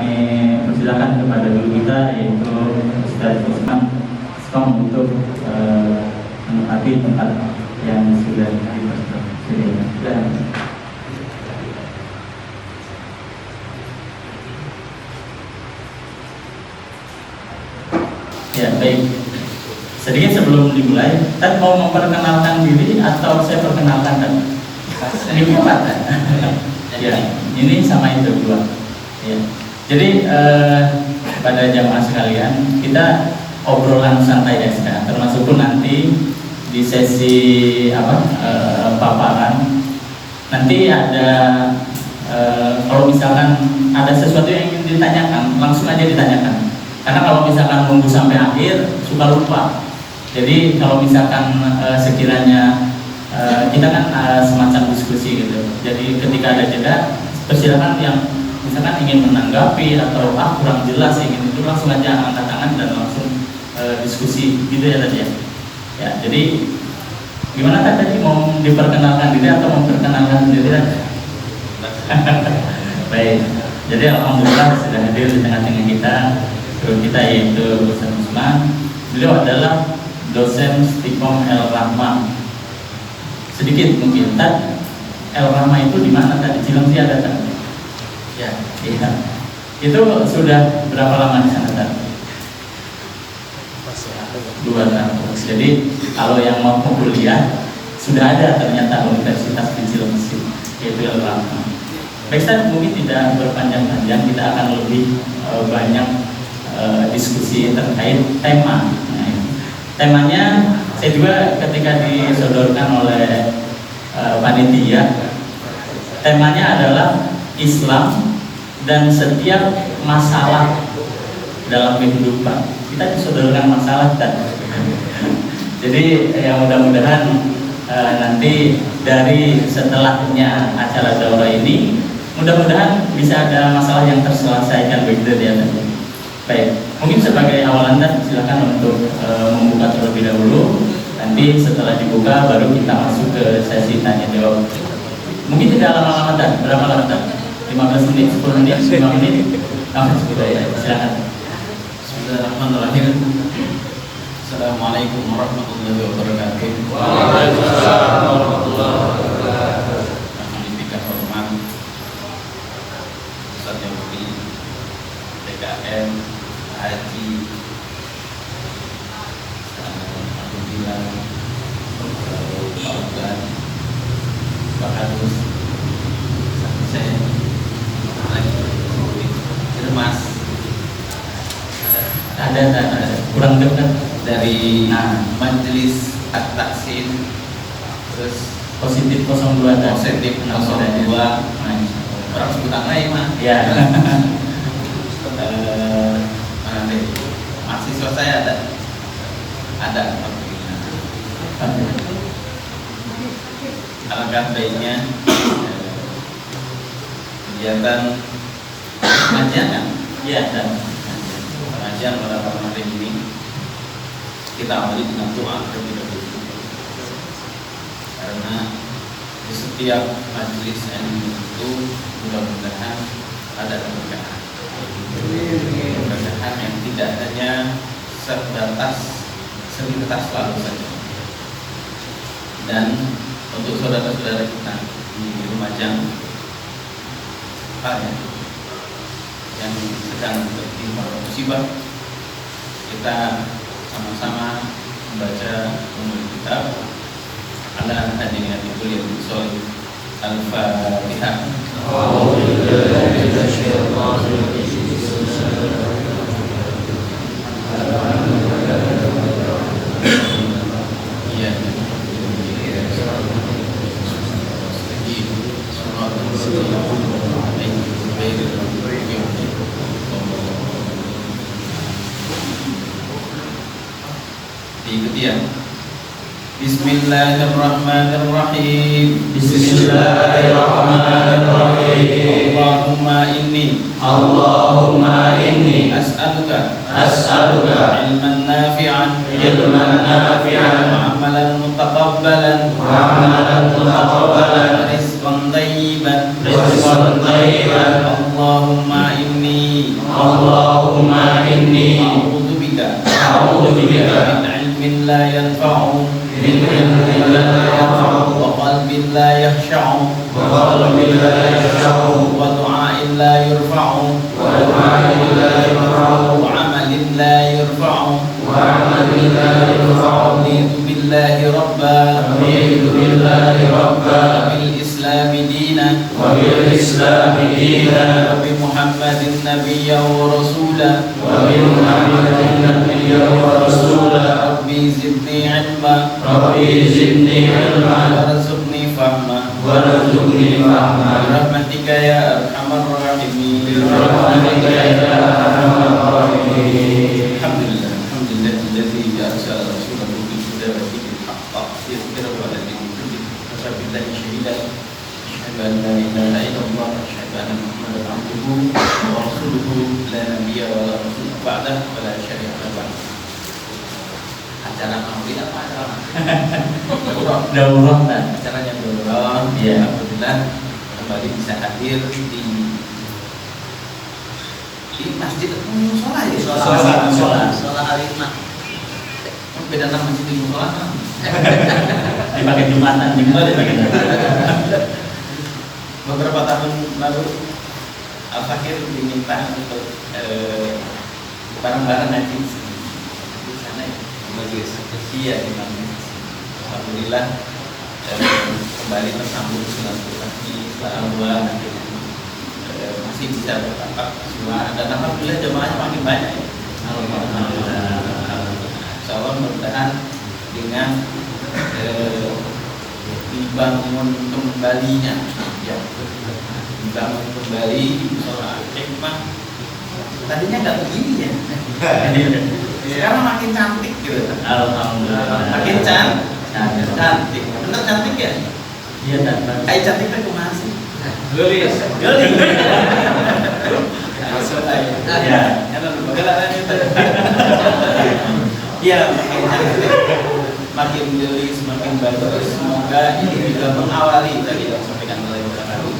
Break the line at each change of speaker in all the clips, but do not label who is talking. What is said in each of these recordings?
kami persilakan kepada guru kita yaitu Ustaz Usman Stong untuk menempati tempat yang sudah dipersilakan. Ya, baik. Sedikit sebelum dimulai, Tad mau memperkenalkan diri atau saya perkenalkan Tad? Ini apa Tad? Ya, ini sama itu dua. Ya. Jadi pada jamaah sekalian, kita obrolan santai ya, termasuk pun nanti di sesi paparan. Nanti ada kalau misalkan ada sesuatu yang ingin ditanyakan, langsung aja ditanyakan. Karena kalau misalkan nunggu sampai akhir suka lupa. Jadi kalau misalkan sekiranya kita kan semacam diskusi gitu. Jadi ketika ada jeda, persilakan yang misalkan ingin menanggapi atau kurang jelas ingin itu langsung aja angkat tangan dan langsung diskusi gitu ya tadi ya. Ya, jadi gimana tadi mau diperkenalkan diri atau memperkenalkan diri tadi? Baik. Jadi alhamdulillah sudah hadir di tengah-tengah kita. Guru kita yaitu Ustaz Usman. Beliau adalah dosen Stikom El Rahma. Sedikit mungkin Tad, El Rahma itu di mana tadi? Cilengsi ada Tad? Ya, iya. Itu sudah berapa lama di sana Tad? 2 tahun. Jadi kalau yang mau kuliah sudah ada ternyata Universitas di Cilengsi yaitu El Rahma. Baik Tad, mungkin tidak berpanjang-panjang, kita akan lebih banyak diskusi terkait tema. Nah, temanya saya juga ketika disodorkan oleh panitia, temanya adalah Islam dan setiap masalah dalam kehidupan. Kita disodorkan masalah dan jadi ya mudah-mudahan nanti dari setelahnya acara daurah ini mudah-mudahan bisa ada masalah yang terselesaikan begitu ya. Baik, mungkin sebagai awalan dan silakan untuk membuka terlebih dahulu. Nanti setelah dibuka baru kita masuk ke sesi tanya jawab. Mungkin tidak lama-lama dan berapa lama dan? 15 menit, 10 menit, 5 menit. Ya, silakan.
Bismillahirrahmanirrahim. Assalamualaikum warahmatullahi wabarakatuh.
Waalaikumsalam warahmatullahi wabarakatuh.
Alhamdulillah hormat Ustaz Yahudi, DKM, Haji, alhamdulillah, Pak Pak Harus, saya, Mas,
ada kurang dekat
dari Majelis At-Taksin, terus
positif 02 dan
positif 02, orang sebutan lain mah.
Ya.
Mana deh? Mahasiswa saya ada. Alangkah baiknya kegiatan pengajian kan?
Iya dan
Pengajian pada malam hari ini kita awali dengan doa terlebih dahulu. Karena di setiap majelis ilmu itu mudah-mudahan ada keberkahan. Keberkahan yang tidak hanya sebatas lalu saja. Dan untuk saudara-saudara kita di Lumajang yang sedang tertimpa musibah, kita sama-sama membaca umul kitab ala hadiniyatul yang solid Al-Fatihah. Diikuti ya. Bismillahirrahmanirrahim.
Bismillahirrahmanirrahim.
Allahumma inni as'aluka ilman nafi'an wa amalan mutaqabbalan rizqan tayyiban. Allahumma inni
Allahumma inni
a'udzu bika min ilmin la yanfa'u
min ilmin la yanfa'u
wa qalbin la yakhsha'u
wa qalbin la yakhsha'u
wa du'a'in la yurfa'u
wa du'a'in la yanfa'u
wa 'amalin la yurfa'u
wa 'amalin la yanfa'u
raditu billahi rabban
raditu billahi rabban
bil islami dinan
wa bil islami dinan
wa bi muhammadin nabiyyan wa rasulan
wa bi muhammadin nabiyyan wa rasulan
rabbi zidni ilma
rabbi zidni ilman
warzuqni fahma
warzuqni fahma
birahmatika ya arhamar rahimin
birahmatika ya arhamar rahimin.
Alhamdulillah alladzi arsala rasulahu bil huda wa dinil haqq liyudhhirahu 'ala dini kullihi wa kafa billahi shahidan asyhadu an la ilaha illallah wa asyhadu anna muhammadan 'abduhu wa rasuluhu la nabiyya wa la rasula ba'dahu wa la syari'a ba'dahu. Acara maulid apa acara?
Daurah dan
Acaranya daurah.
Iya.
Alhamdulillah kembali bisa hadir di masjid musola ya.
Sholat
Alimah. Beda nama masjid di musola kan?
dipakai Jumatan juga dipakai.
Beberapa tahun lalu Al-Fakir diminta untuk barang-barang ngaji di sana ya. Iya di majlis. Alhamdulillah kembali tersambung silaturahmi setelah masih bisa bertatap semua dan alhamdulillah jemaahnya makin banyak ya. Insyaallah mudah-mudahan dengan dibangun kembalinya ya, dibangun kembali sholat hikmah tadinya nggak begini ya. Sekarang makin cantik gitu.
Alhamdulillah.
Makin cantik. Bener cantik ya?
Iya dan
Kayak cantik kan kumaha sih?
gelis.
Gelis.
Ya.
Iya, makin cantik, makin gelis, makin bagus. Semoga ini juga mengawali tadi yang sampaikan oleh Bapak Karu.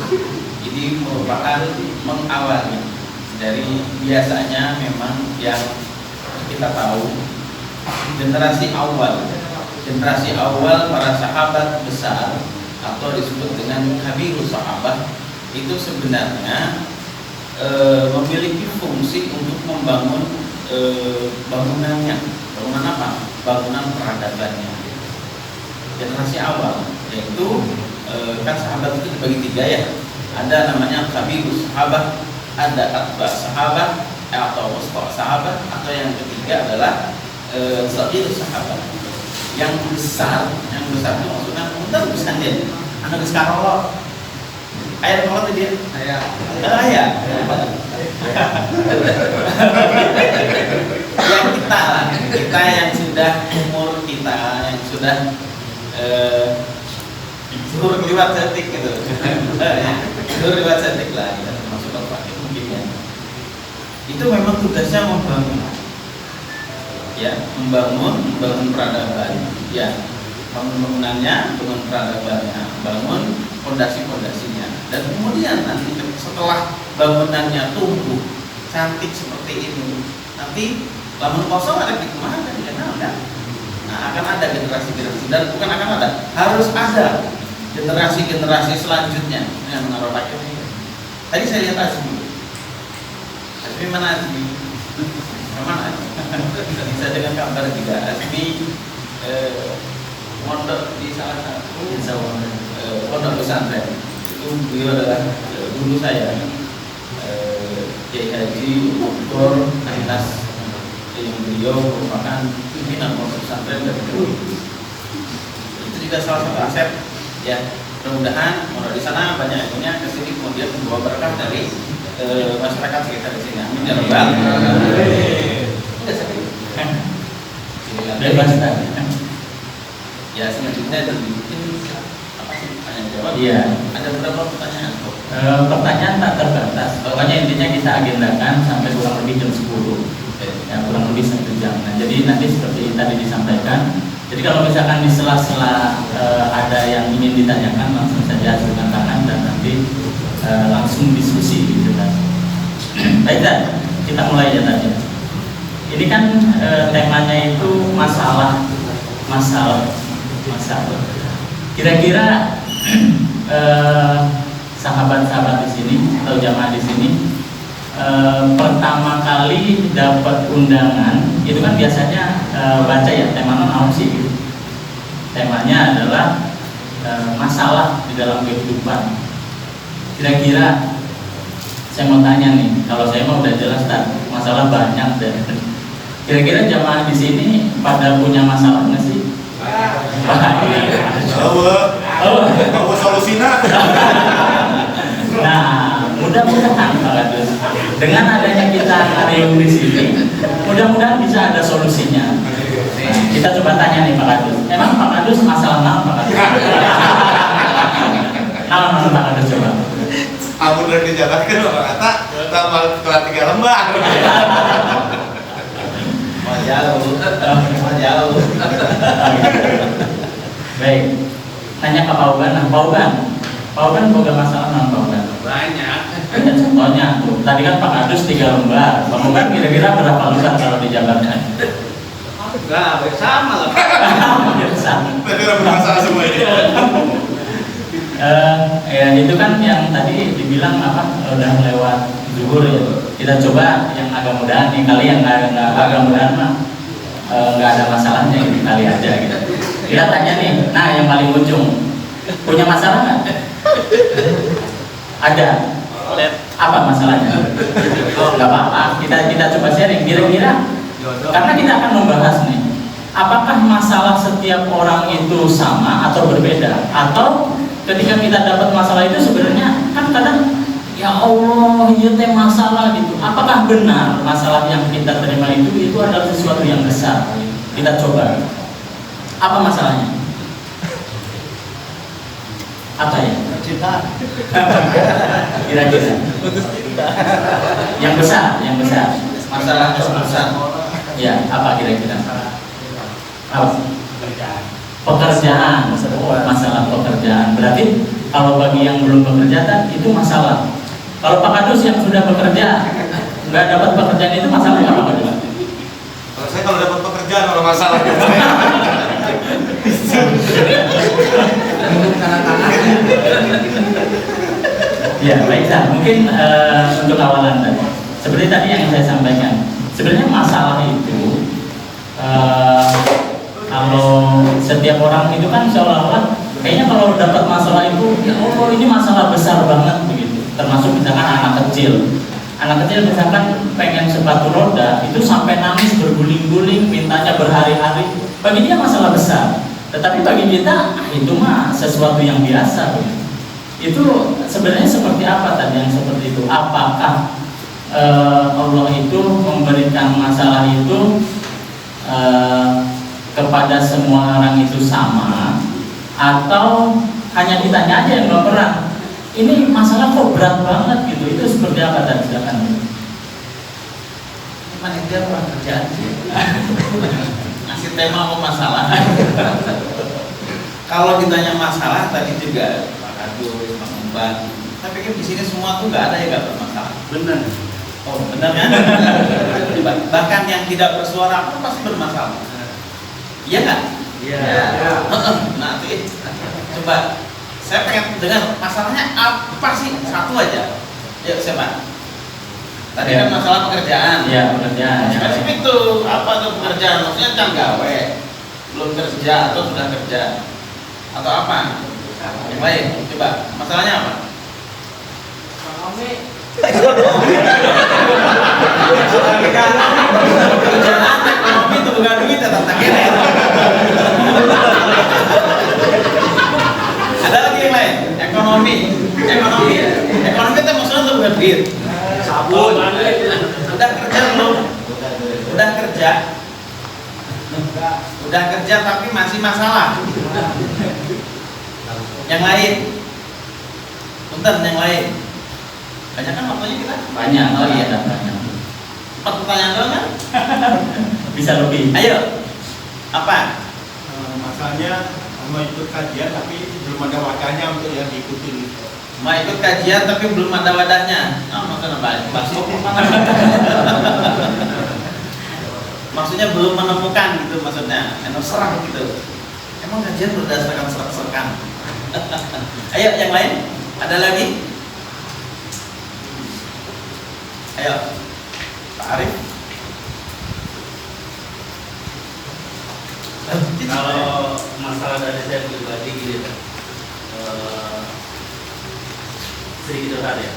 Ini merupakan mengawali dari biasanya memang yang kita tahu generasi awal para sahabat besar atau disebut dengan kabirus sahabat itu sebenarnya memiliki fungsi untuk membangun bangunannya. Bangunan apa? Bangunan peradabannya. Generasi awal yaitu kan sahabat itu dibagi tiga ya. Ada namanya kabirus sahabat, ada atba sahabat atau wasfa sahabat, atau yang ketiga adalah saghirus sahabat. Yang besar itu maksudnya bentar besar dia. Anak sekarang ayat kalau dia ayat yang kita yang sudah umur kita yang sudah zuhur liwat setik gitu. Zuhur liwat setik lah ya, termasuk Bapak mungkin ya. Itu memang tugasnya membangun ya, membangun peradaban ya, bangun bangunannya, bangun peradabannya, bangun fondasi-fondasinya, dan kemudian nanti setelah bangunannya tumbuh cantik seperti ini, nanti lamun kosong ada di kemana kan kenal kan? Nah akan ada generasi-generasi, dan bukan akan ada, harus ada generasi-generasi selanjutnya yang menaruh pakai ini. Tadi saya lihat Azmi mana Azmi? Mana? Bisa dengan kabar juga Azmi mondok di salah satu pondok pesantren. Itu beliau adalah guru saya, Kiai Haji Dr. Anas, yang beliau merupakan pimpinan pondok pesantren dari dulu. Itu juga salah satu aset ya. Mudah-mudahan mondok di sana banyak ilmunya, kesini kemudian membawa berkah dari masyarakat sekitar di sini. Amin ya rabbal alamin.
Bebas
ya, selanjutnya mungkin apa sih tanya jawab?
Iya.
Ada beberapa pertanyaan kok.
Pertanyaan tak terbatas. Pokoknya intinya kita agendakan sampai kurang lebih jam 10. Ya, kurang lebih 1 jam. Nah, jadi nanti seperti tadi disampaikan. Jadi kalau misalkan di sela-sela ada yang ingin ditanyakan, langsung saja ajukan tangan dan nanti langsung diskusi gitu kan. Baik, Dan. kita mulai ya tadi. Ini kan temanya itu masalah. Kira-kira sahabat-sahabat di sini atau jamaah di sini pertama kali dapat undangan itu kan biasanya baca ya tema non sih gitu. Temanya adalah masalah di dalam kehidupan. Kira-kira saya mau tanya nih, kalau saya mau udah jelas kan masalah banyak dan kira-kira jamaah di sini pada punya masalah nggak sih?
Tahu solusinya.
Nah, mudah-mudahan Pak Kadus dengan adanya kita hari di sini, mudah-mudahan bisa ada solusinya. Nah, kita coba tanya nih Pak Kadus, emang Pak Kadus masalah apa Pak Kadus? Nama Pak Kadus coba.
Aku udah dijalankan Pak kata tambah kelas 3 lembar.
Jauh.
Baik, tanya ke Pak Uban. Nah, Pak Uban boga masalah non Pak Uban?
Banyak.
Ya, contohnya tuh, tadi kan Pak Kadus 3 lembar. Pak Uban kira-kira berapa lembar kalau dijabarkan?
Enggak, sama lah.
Sama.
Berarti udah bermasalah semua ini.
Ya itu kan yang tadi dibilang apa udah lewat zuhur ya. Kita coba yang agak mudahan nih, kali yang nggak agak mudahan mah nggak ada masalahnya gitu, kali aja gitu. Kita tanya nih, nah yang paling ujung punya masalah nggak? Ada. Apa masalahnya? Nggak apa-apa. Kita coba sharing. Kira-kira karena kita akan membahas nih, apakah masalah setiap orang itu sama atau berbeda, atau ketika kita dapat masalah itu sebenarnya kan kadang ya Allah ini teh masalah gitu. Apakah benar masalah yang kita terima itu adalah sesuatu yang besar? Kita coba. Apa masalahnya? Apa ya?
Cinta.
Kira-kira. Yang besar.
Masalah besar.
Ya, apa kira-kira? Apa? Pekerjaan, masalah pekerjaan. Berarti kalau bagi yang belum bekerja kan itu masalah. Kalau Pak Kadus yang sudah bekerja nggak dapat pekerjaan itu masalah nggak Pak Kadus?
Kalau saya kalau dapat pekerjaan kalau masalah.
Ya baiklah, mungkin untuk awalan tadi. Seperti tadi yang saya sampaikan, sebenarnya masalah itu kalau setiap orang itu kan seolah-olah kayaknya kalau dapat masalah itu ya Allah ini masalah besar banget begitu. Termasuk misalkan anak kecil misalkan pengen sepatu roda itu sampai nangis berguling-guling mintanya berhari-hari, bagi dia masalah besar. Tetapi bagi kita itu mah sesuatu yang biasa begitu. Itu sebenarnya seperti apa tadi yang seperti itu? Apakah Allah itu memberikan masalah itu kepada semua orang itu sama, atau hanya ditanya aja yang baperan ini masalah kok berat banget gitu? Itu seperti apa tadi? Silakan.
Panitia kurang kerjaan sih. Ngasih tema mau masalah. Kalau ditanya masalah tadi juga Pak Kadus, Pak Umban, tapi kan di sini semua tuh nggak ada yang nggak bermasalah.
Benar.
Oh benar kan? Bahkan yang tidak bersuara pun pasti bermasalah. Iya kan?
Iya.
Nanti coba saya pengen dengar masalahnya apa sih, satu aja. Yuk siapa? Tadi kan masalah pekerjaan.
Iya pekerjaan.
Spesifik tuh apa tuh pekerjaan? Maksudnya kan gawe, belum kerja atau sudah kerja atau apa? Yang lain, coba masalahnya apa? Pekerjaan, ekonomi itu bukan duit ya tentang ini. Ada lagi yang lain, ekonomi itu maksudnya tuh bukan duit. Sabun. Udah kerja belum? Udah kerja tapi masih masalah. Yang lain, punten yang lain. Banyak kan waktunya kita?
Banyak.
Oh iya.
Banyak.
4 pertanyaan doang kan?
Bisa lebih.
Ayo. Apa?
Masalahnya mau ikut kajian tapi belum ada wadahnya untuk yang diikuti.
Mau ikut kajian tapi belum ada wadahnya. Nah, maksudnya Pak? Bakso mana? Maksudnya belum menemukan gitu maksudnya. Serang gitu. Emang kajian berdasarkan serak-serakan. Ayo yang lain, ada lagi? Ayo, Pak Arif.
Kalau masalah dari saya pribadi gini, sedikit curhat ya.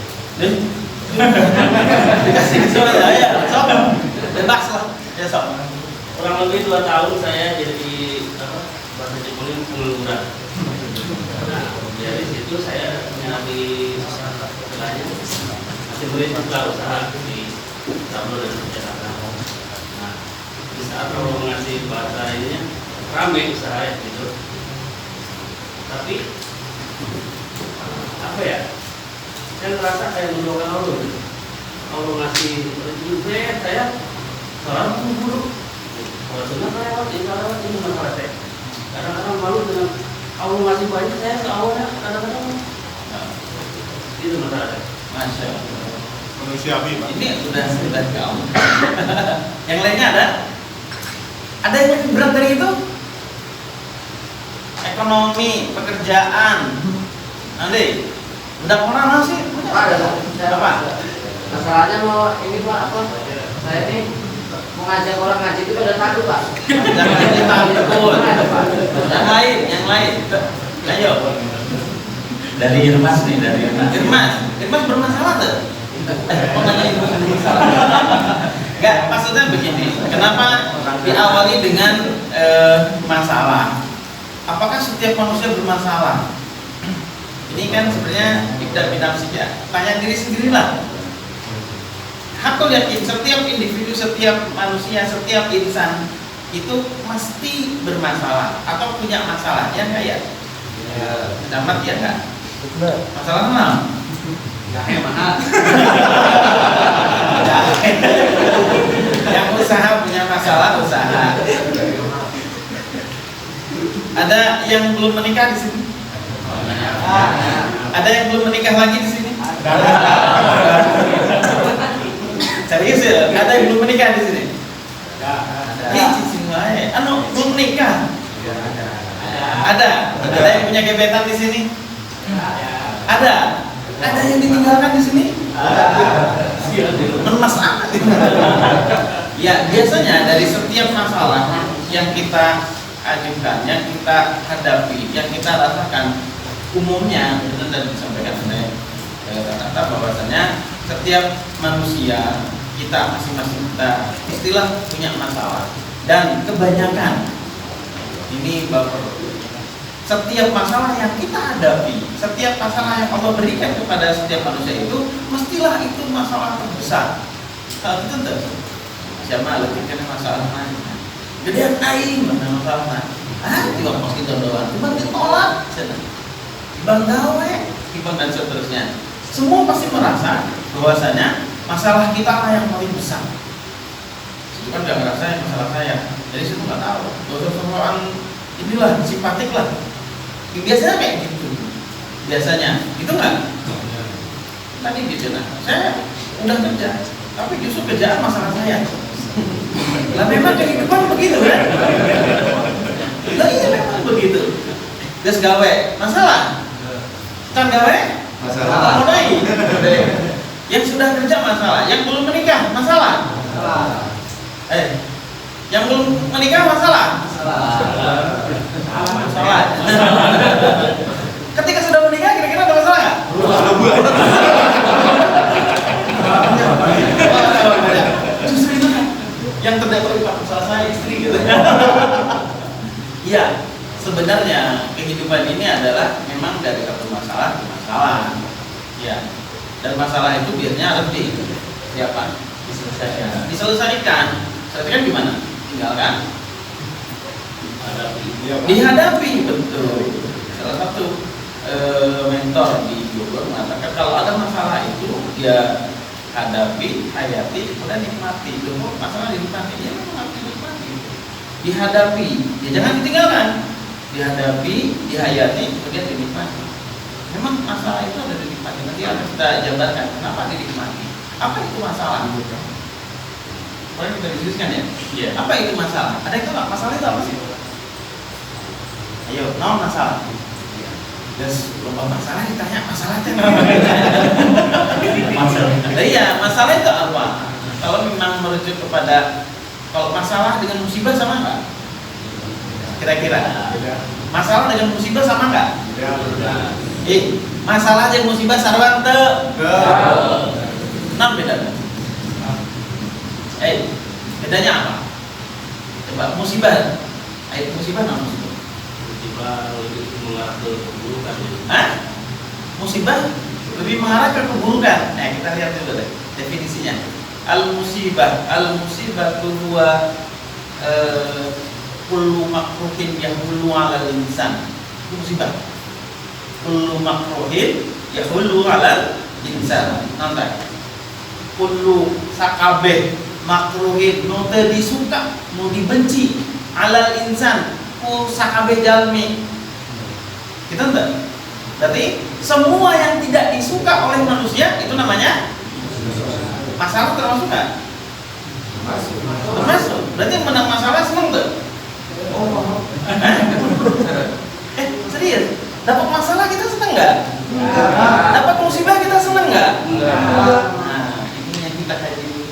Dikasih soal ya, sok. Bebas lah, ya sok.
Kurang lebih 2 tahun saya jadi bahasa Jepangnya pengangguran. Nah, dari situ saya nyari istilahnya masih boleh buka usaha di Tablo dan Jakarta. Nah, di saat kalau ngasih bahasa ininya rame usaha gitu. Tapi apa ya? Saya ngerasa kayak mendoakan Allah gitu. Allah ngasih rezeki saya seorang guru. Kalau sunnah lewat, ini masalah saya. Kadang-kadang malu dengan Allah ngasih banyak, saya seawalnya kadang-kadang itu masalah saya.
Masya Allah.
Manusiawi, Pak.
Ini sudah kamu. Yang lainnya ada? Ada yang lebih berat dari itu? Ekonomi, pekerjaan. Nanti, udah pernah sih?
Pak, ada
Apa?
masalahnya mau ini Pak apa? Saya ini mau ngajak orang ngaji itu udah takut Pak.
Jangan kita betul.
Gimana, Pak?
Yang lain. Ayo.
Dari Irmas nih, dari Irmas.
Irmas bermasalah tuh. Pokoknya Irmas bermasalah. Enggak, maksudnya begini. Kenapa diawali dengan masalah? Apakah setiap manusia bermasalah? Ini kan sebenarnya ibda binafsik ya. Tanya diri sendirilah. Hakul yakin setiap individu, setiap manusia, setiap insan itu mesti bermasalah atau punya masalah, ya enggak ya? Dapat ya enggak? Masalah mana?
Jahe mahal.
Yang usaha punya masalah usaha. Ada yang belum menikah di sini? Ada yang belum menikah lagi di sini? Serius ya? Ada yang belum menikah di sini? Ih, cicing wae. Belum menikah? Ada. Ada yang punya gebetan di sini? Ada. Ada yang ditinggalkan di sini? Menes amat. Ya, biasanya dari setiap masalah yang kita ajukan, yang kita hadapi, yang kita rasakan, umumnya itu tadi disampaikan oleh kata bahwasanya setiap manusia kita masing-masing kita istilah punya masalah, dan kebanyakan ini baper, setiap masalah yang kita hadapi, setiap masalah yang Allah berikan kepada setiap manusia itu mestilah itu masalah terbesar. Hal itu tentu siapa lebih kena masalah mana? Gedean aing mana masalah mana? Juga pasti doang, cuma ditolak, bang gawe, ibang dan seterusnya. Semua pasti merasa bahwasanya masalah kita lah yang paling besar. Itu kan nggak ngerasa yang masalah saya. Jadi situ nggak tahu. Dosa-dosaan inilah simpatik lah. Biasanya kayak gitu. Biasanya itu nggak. Tadi gitu nah. Saya udah kerja, tapi justru kerjaan masalah saya. Lah memang kehidupan begitu kan? Lah iya memang begitu. Terus gawe masalah. Kan gawe
Masalah.
mulai. Yang sudah kerja masalah, yang belum menikah masalah. Yang belum menikah masalah. Masalah. Ketika sudah menikah kira-kira ada masalah nggak? Justru itu kan yang terdapat di masalah saya istri gitu. Iya, sebenarnya kehidupan ini adalah memang dari satu masalah ke masalah. Ya. Dan masalah itu biasanya harus diselesaikan. Selesaikan gimana? Tinggalkan. Dihadapi, betul. Salah satu mentor di Bogor mengatakan kalau ada masalah itu dia hadapi, hayati, kemudian nikmati. Dulu masalah dinikmati, ya memang harus dinikmati. Dihadapi, ya jangan ditinggalkan. Dihadapi, dihayati, kemudian dinikmati. Memang masalah itu ada dinikmati. Nanti harus kita jabarkan kenapa dinikmati. Apa itu masalah? Kemarin kita diskusikan ya.
Iya.
Apa itu masalah? Ada yang tahu nggak masalah itu apa sih? Ayo, naon masalah? Terus lupa masalah ditanya masalah itu.
Masalah.
Iya, masalah itu apa? Kalau memang merujuk kepada kalau masalah dengan musibah sama nggak? Kira-kira masalah dengan musibah sama nggak? Masalah dengan musibah sarwan teu. Nah bedanya. Bedanya apa? Coba musibah. Musibah apa musibah?
Musibah lebih mengarah ke keburukan.
Musibah lebih mengarah ke keburukan. Kita lihat dulu deh definisinya. Al-musibah huwa kullu makruhin yahullu 'alal insan. Itu musibah. Kullu makruhin yahullu 'alal insan. Nanti kullu sakabeh makruhin nu teu disuka, nu dibenci 'alal insan ku sakabeh jalmi. Gitu enggak? Berarti semua yang tidak disuka oleh manusia itu namanya masalah, termasuk nggak? Termasuk. Berarti yang menang masalah seneng tuh. Serius? Dapat masalah kita seneng nggak? Dapat musibah kita seneng nggak? Nah, ini yang kita kaji.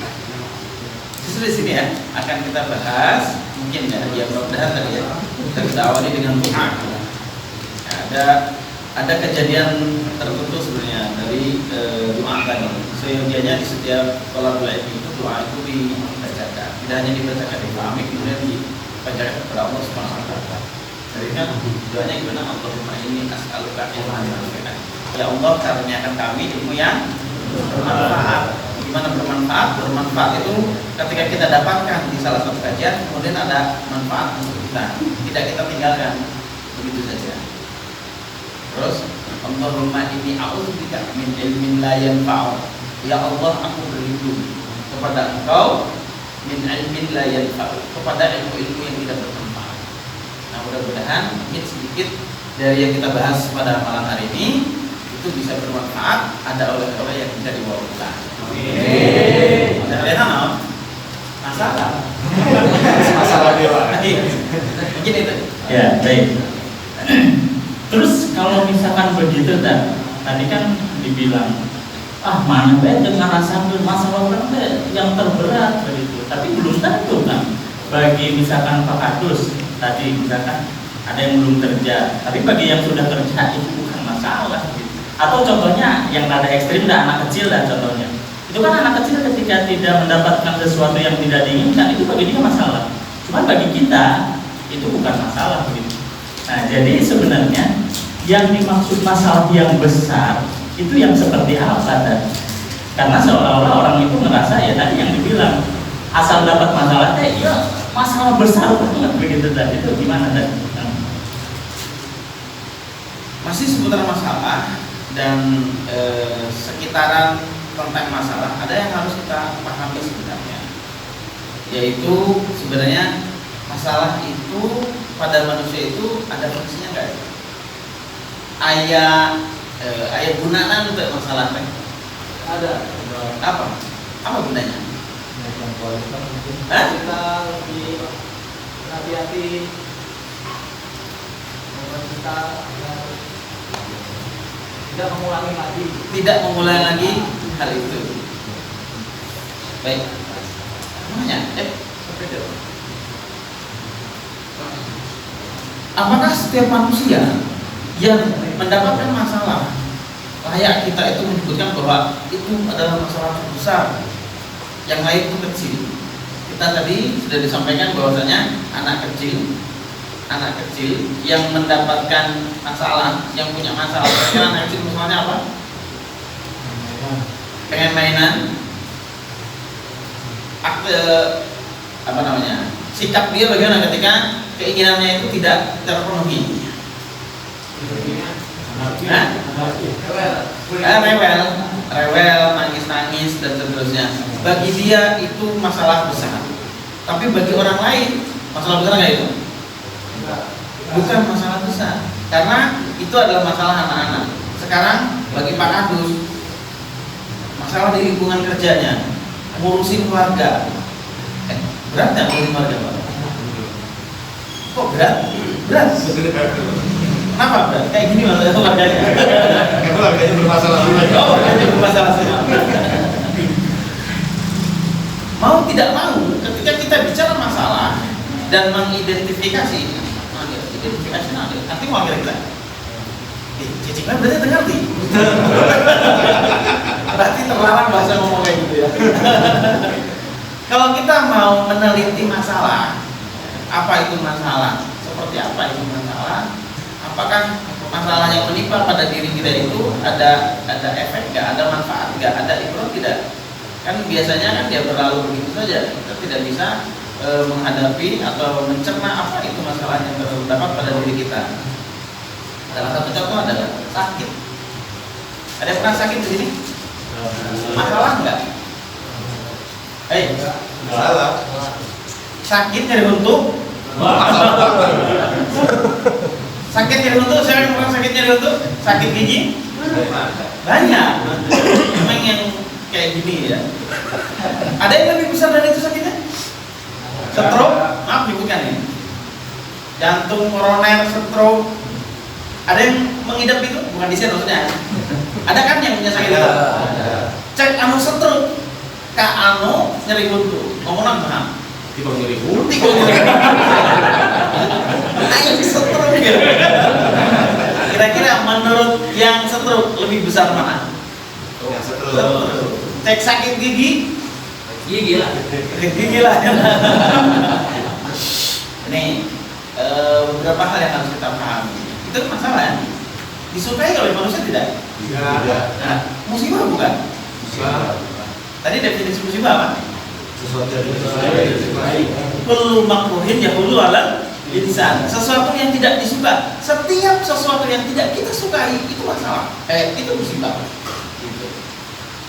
Justru di sini ya akan kita bahas mungkin ya mudah-mudahan tadi ya kita awali dengan doa. Ada kejadian tertentu sebenarnya dari doa tadi. Seyogianya di setiap kolab ilmu itu doa itu dibacakan. Tidak hanya dibacakan di pahami, kemudian dibacakan kepada Allah Subhanahu wa taala. Jadi kan doanya gimana? Allahumma inni as'aluka ilman nafi'an. Ya Allah, karuniakan kami ilmu yang bermanfaat. Gimana bermanfaat? Bermanfaat itu ketika kita dapatkan di salah satu kajian, kemudian ada manfaat untuk kita. Tidak kita tinggalkan begitu saja. Terus Allahumma inni a'udzubika min ilmin la yanfa'u. Ya Allah, aku berlindung kepada Engkau min ilmin la yanfa'u, kepada ilmu-ilmu yang tidak bermanfaat. Nah, mudah-mudahan mungkin sedikit dari yang kita bahas pada malam hari ini itu bisa bermanfaat, ada oleh-oleh yang bisa dibawa pulang. Amin. Ada masalah.
Masalah dewa.
Mungkin itu.
Ya, baik. Terus kalau misalkan begitu tadi kan dibilang mana dengan rasa masalah orang yang terberat begitu, tapi belum tentu kan bagi misalkan Pak Kadus tadi misalkan ada yang belum kerja, tapi bagi yang sudah kerja itu bukan masalah gitu. Atau contohnya yang rada ekstrim anak kecil contohnya itu kan anak kecil ketika tidak mendapatkan sesuatu yang tidak diinginkan itu bagi dia masalah, cuman bagi kita itu bukan masalah begitu. Nah, jadi sebenarnya yang dimaksud masalah yang besar itu yang seperti apa tadi? Karena seolah-olah orang itu merasa ya tadi yang dibilang asal dapat masalah ya masalah besar banget begitu tadi. Itu gimana tadi?
Masih seputar masalah dan sekitaran tentang masalah ada yang harus kita pahami sebenarnya, yaitu sebenarnya masalah itu pada manusia itu ada fungsinya nggak? Ayah gunaan untuk masalah teh? Ada. Apa gunanya?
Kita lebih hati-hati, kita tidak mengulangi lagi hal itu. Baik. Namanya apakah setiap manusia yang mendapatkan masalah layak kita itu menyebutkan bahwa itu adalah masalah besar, yang lain itu kecil? Kita tadi sudah disampaikan bahwasanya anak kecil yang mendapatkan masalah, yang punya masalah, anak kecil misalnya apa? Pengen mainan, sikap dia bagaimana ketika keinginannya itu tidak terpenuhi? Rewel, nangis dan seterusnya. Bagi dia itu masalah besar. Tapi bagi orang lain masalah besar nggak itu? Bukan masalah besar, karena itu adalah masalah anak-anak. Sekarang bagi Pak Kadus masalah di lingkungan kerjanya, ngurusin keluarga. Berat nggak ngurusin keluarga, Pak? Kok berat? Berat. Kenapa berat? Kayak gini masalah keluarganya.
Keluarganya bermasalah semua.
Oh, keluarganya bermasalah semua. Mau tidak mau, ketika kita bicara masalah dan mengidentifikasi, nanti mau kira-kira. Cicing berarti ngerti. Berarti terlarang bahasa ngomong kayak gitu ya. Kalau kita mau meneliti masalah, apa itu masalah? Seperti apa itu masalah? Apakah masalah yang menimpa pada diri kita itu ada efek nggak, ada manfaat nggak, ada ibroh tidak? Kan biasanya kan dia berlalu begitu saja. Kita tidak bisa menghadapi atau mencerna apa itu masalah yang terdapat pada diri kita. Salah satu contoh adalah sakit. Ada yang pernah sakit di sini? Masalah enggak?
Salah.
Sakit nyeri untuk? Sakit nyeri untuk? Siapa yang pernah sakit nyeri untuk? Sakit gigi? Banyak. Memang yang kayak gini ya. Ada yang lebih besar dari itu sakitnya? Stroke? Maaf bukan ini. Jantung koroner, stroke. Ada yang mengidap itu? Bukan di sini maksudnya. Ada kan yang punya sakit itu? Cek anu stroke, Kak anu nyeri buntu. Ngomongan paham?
Tiba nyeri buntu.
Naik stroke ya. Kira-kira menurut yang stroke lebih besar mana?
Yang seterusnya.
Cek sakit gigi?
Gigi lah.
Gigi lah. Ini beberapa hal yang harus kita pahami. Itu masalah ya? Disukai oleh manusia tidak?
Tidak.
Nah, musibah bukan? Tadi definisi musibah apa?
Sesuatu yang disukai.
Kullu makruhin yahulu ala insan. Sesuatu yang tidak disuka. Setiap sesuatu yang tidak kita sukai itu masalah. Itu musibah. Gitu.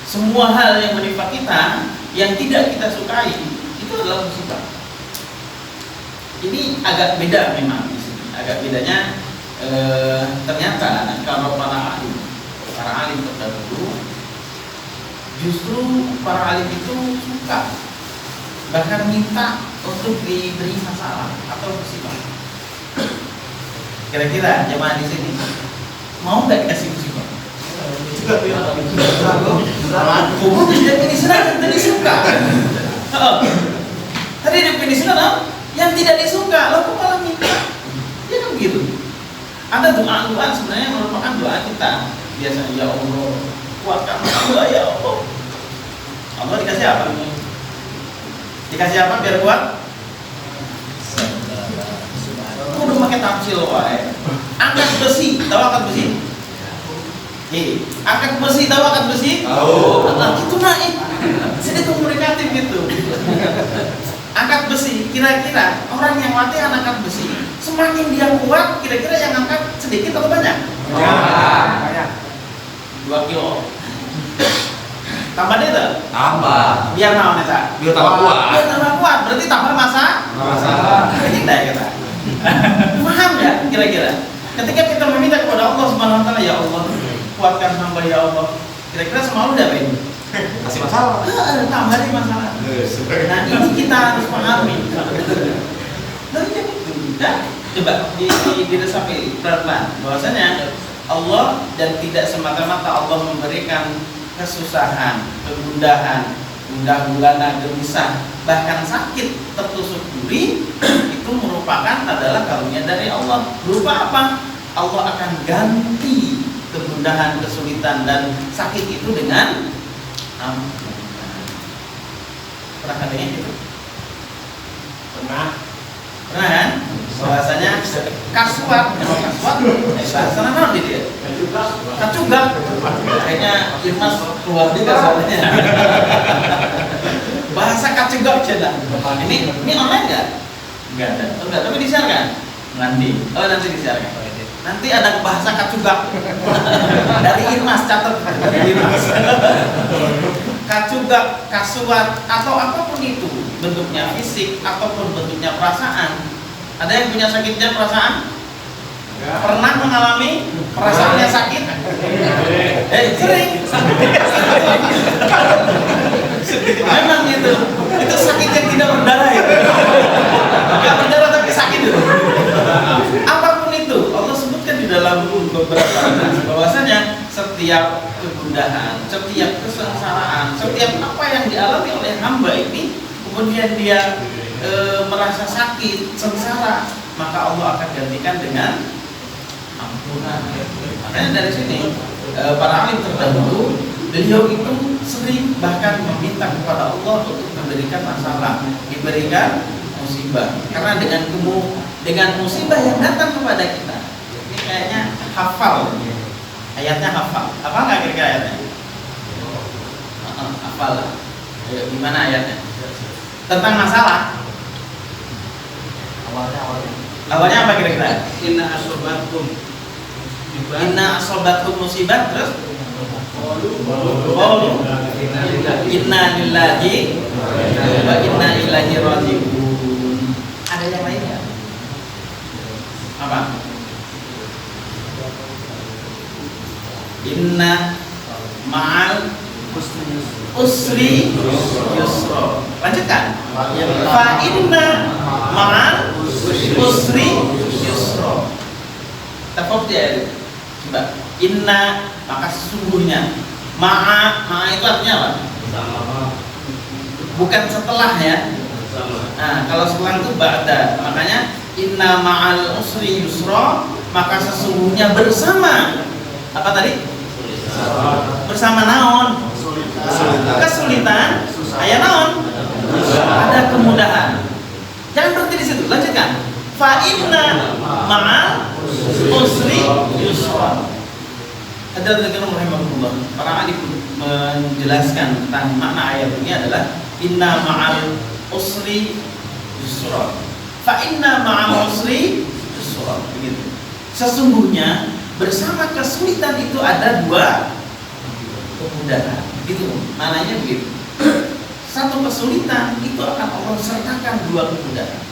Semua hal yang menimpa kita yang tidak kita sukai itu adalah musibah. Ini agak beda memang di sini. Agak bedanya ternyata kalau para alim terdahulu justru para alim itu suka, bahkan minta untuk diberi masalah atau musibah. Kira-kira jemaah di sini mau nggak dikasih musibah? Kubur definisinya tadi suka. Tadi definisinya yang tidak disuka, lalu malah minta. Ya kan begitu. Ada doa-doa sebenarnya merupakan doa kita. Biasanya ya Allah, kuatkan doa ya Allah. Allah dikasih apa? Dikasih apa biar kuat? Udah pakai tamsil wae. Angkat besi, tahu angkat besi? Angkat besi, tahu angkat besi?
Tahu.
Nah, itu naik. Jadi komunikatif gitu. Angkat besi, kira-kira orang yang latihan angkat besi, semakin dia kuat, kira-kira yang angkat sedikit atau banyak? Banyak. 2 kilo. Tambah deh tuh?
Tambah.
Biar naon eta?
Biar tambah kuat.
Biar tambah kuat, berarti tambah masa? Ini dah kita. Paham ya kira-kira? Ketika kita meminta kepada Allah Subhanahu wa taala, ya Allah, kuatkan hamba ya Allah. Kira-kira semalu udah ini?
Kasih masalah.
Tambah nih masalah. Nah, ini kita harus pahami. Dari itu, coba diresapi pelan-pelan bahwasanya Allah dan tidak semata-mata Allah memberikan kesusahan, kegundahan, gundah gulana, gelisah, bahkan sakit, tertusuk duri itu merupakan adalah karunia dari Allah. Berupa apa? Allah akan ganti kegundahan, kesulitan dan sakit itu dengan pernah katanya gitu? Pernah kan? Bahasanya kasuat, bahasa nama dia. Kacugak. Kayaknya Irmas keluar juga soalnya. Bahasa kacugak cina. Ini online nggak?
Enggak ada.
Oh, enggak, tapi disiarkan.
Nanti.
Oh, nanti disiarkan. Nanti ada bahasa kacugak dari Irmas, catat dari Irmas. Kacugak, kasuat atau apapun itu bentuknya fisik ataupun bentuknya perasaan. Ada yang punya sakitnya perasaan? Pernah mengalami perasaannya sakit? Sering. Memang itu sakit yang tidak berdarah ya. Nggak berdarah tapi sakit itu. Apapun itu, Allah sebutkan di dalam beberapa ayat bahwasanya setiap kegundahan, setiap kesengsaraan, setiap apa yang dialami oleh hamba ini, kemudian dia merasa sakit, sengsara, maka Allah akan gantikan dengan ampunan. Makanya dari sini para alim terdahulu, beliau itu sering bahkan meminta kepada Allah untuk memberikan masalah, diberikan musibah. Karena dengan musibah yang datang kepada kita, ini kayaknya hafal, ayatnya hafal. Hafal nggak kira-kira ayatnya? Hafal lah. Gimana ayatnya? Tentang masalah. Awalnya apa kira-kira?
Inna
asobatkum musibah, terus qalu inna lillahi wa inna ilaihi raji'un. Ada yang lainnya? Apa? Inna ma'al usri yusra. Lanjutkan. Fa inna ma'al usri yusra. Tafadhol ya. Coba. Inna, maka sesungguhnya. Ma'a itu artinya apa? Bukan setelah ya. Nah, kalau setelah itu ba'da. Makanya inna ma'al usri yusra, maka sesungguhnya bersama apa tadi? Bersama naon? Kesulitan. Aya naon? Ada kemudahan. Jangan berhenti di situ. Lanjutkan. Fa inna ma'al usri yusra. Ada lagi rahimahullah. Para alim menjelaskan tentang makna ayat ini adalah inna ma'al usri yusra. Fa inna ma'al usri yusra. Begitu. Sesungguhnya bersama kesulitan itu ada dua kemudahan. Gitu. Maknanya begitu. Satu kesulitan itu akan Allah sertakan dua kemudahan.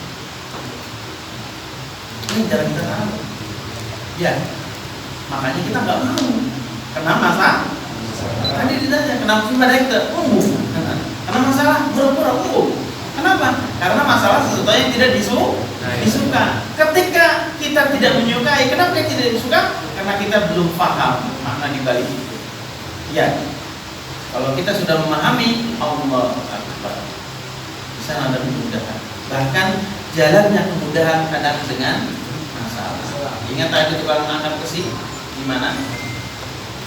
Ini jarang kita tahu. Ya, makanya kita nggak mau. Kenapa masalah? Tadi ditanya, kenapa sih pada kita? Karena masalah pura-pura Kenapa? Karena masalah sesuatu yang tidak disuka. Ketika kita tidak menyukai, kenapa kita tidak disuka? Karena kita belum paham makna di balik itu. Ya, kalau kita sudah memahami, Allah Akbar, bisa ada kemudahan. Bahkan jalannya kemudahan kadang dengan masalah. Ingat tadi tukang angkat besi gimana?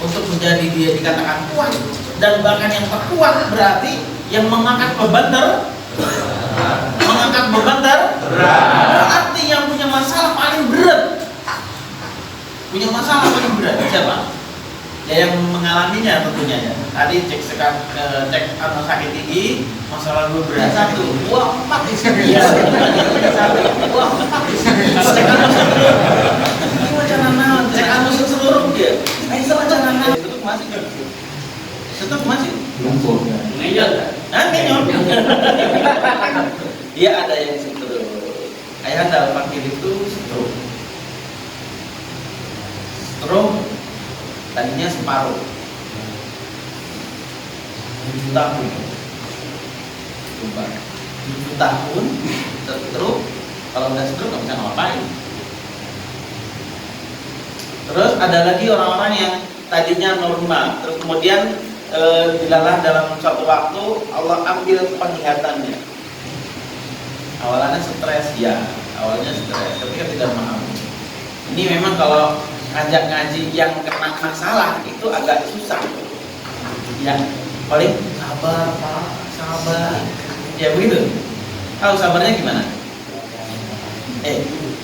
Untuk menjadi dia dikatakan kuat dan bahkan yang terkuat berarti yang mengangkat beban berarti yang punya masalah paling berat. Punya masalah paling berat siapa? Ya yang mengalaminya tentunya ya. Tadi cek sakit gigi, masalah gue berat 1, 2, 4. Iya. 1, 2, 4. Cek anu seluruh dia. Tetap masih. Ngeyot. Ngeyot. Dia ada yang stroke. Ayah dalam fakir itu stroke. Tadinya separuh. 7 tahun. Coba. 7 tahun stroke. Kalau nggak stroke nggak bisa ngapain. Terus ada lagi orang-orang yang tadinya normal, terus kemudian dilalah dalam suatu waktu Allah ambil penglihatannya. Awalnya stres ya, ketika tidak memahami. Ini memang kalau ngajak ngaji yang kena masalah itu agak susah. Ya, paling sabar Pak, sabar. Ya begitu. Tahu sabarnya gimana?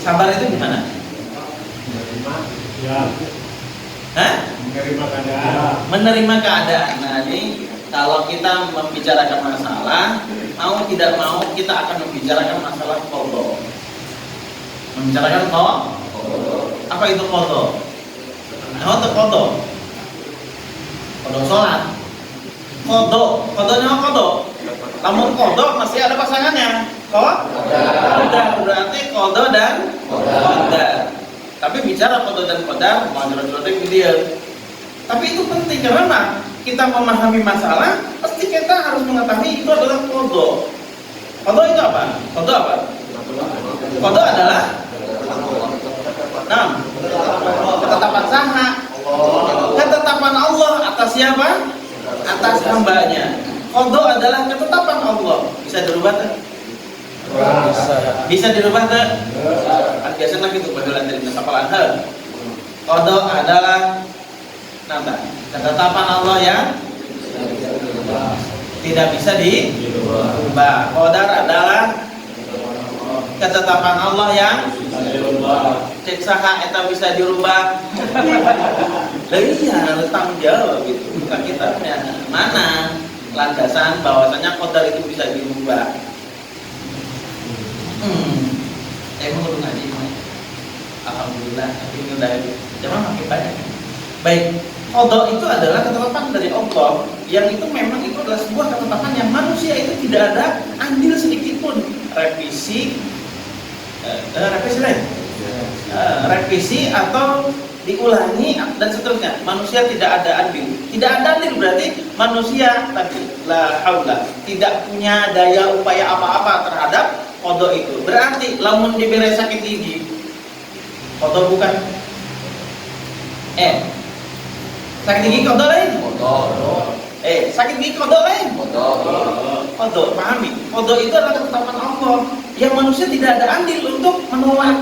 Sabar itu gimana?
Ya.
Hah? Menerima keadaan. Nah ini kalau kita membicarakan masalah, mau tidak mau kita akan membicarakan masalah qadha. Membicarakan qadha. Apa itu qadha? Nah, itu qadha. Qadha salat. Qadha qadha. Namun qadha masih ada pasangannya. Qadha berarti qadha dan qadar. Tapi bicara qada dan qadar, tapi itu penting karena kita memahami masalah, pasti kita harus mengetahui itu adalah qada. Qada itu apa? Qada apa? Qada adalah ketetapan saha, ketetapan Allah atas siapa? Atas hambanya. Qada adalah ketetapan Allah. Bisa dirubah tak? Bisa dirubah tak? Biasanya gitu bagian dari kesapalan hal. Qada adalah ketetapan Allah yang tidak bisa dirubah. Qadar adalah ketetapan Allah yang cek saha eta bisa dirubah. Lah iya harus tanggung jawab gitu. Bukan kita punya mana landasan bahwasanya qadar itu bisa dirubah. Mau kudu ngaji. Alhamdulillah, tapi ini udah jamaah makin banyak. Baik, qada itu adalah ketetapan dari Allah yang itu memang itu adalah sebuah ketetapan yang manusia itu tidak ada andil sedikit pun revisi atau diulangi dan seterusnya. Manusia tidak ada andil. Tidak ada andil berarti manusia tadi la haula tidak punya daya upaya apa-apa terhadap qada itu. Berarti lamun diberi sakit gigi qada bukan sakit gigi qada lain. Sakit gigi qada lain. Qada, pahami? Qada itu adalah ketetapan Allah yang manusia tidak ada andil untuk menolak,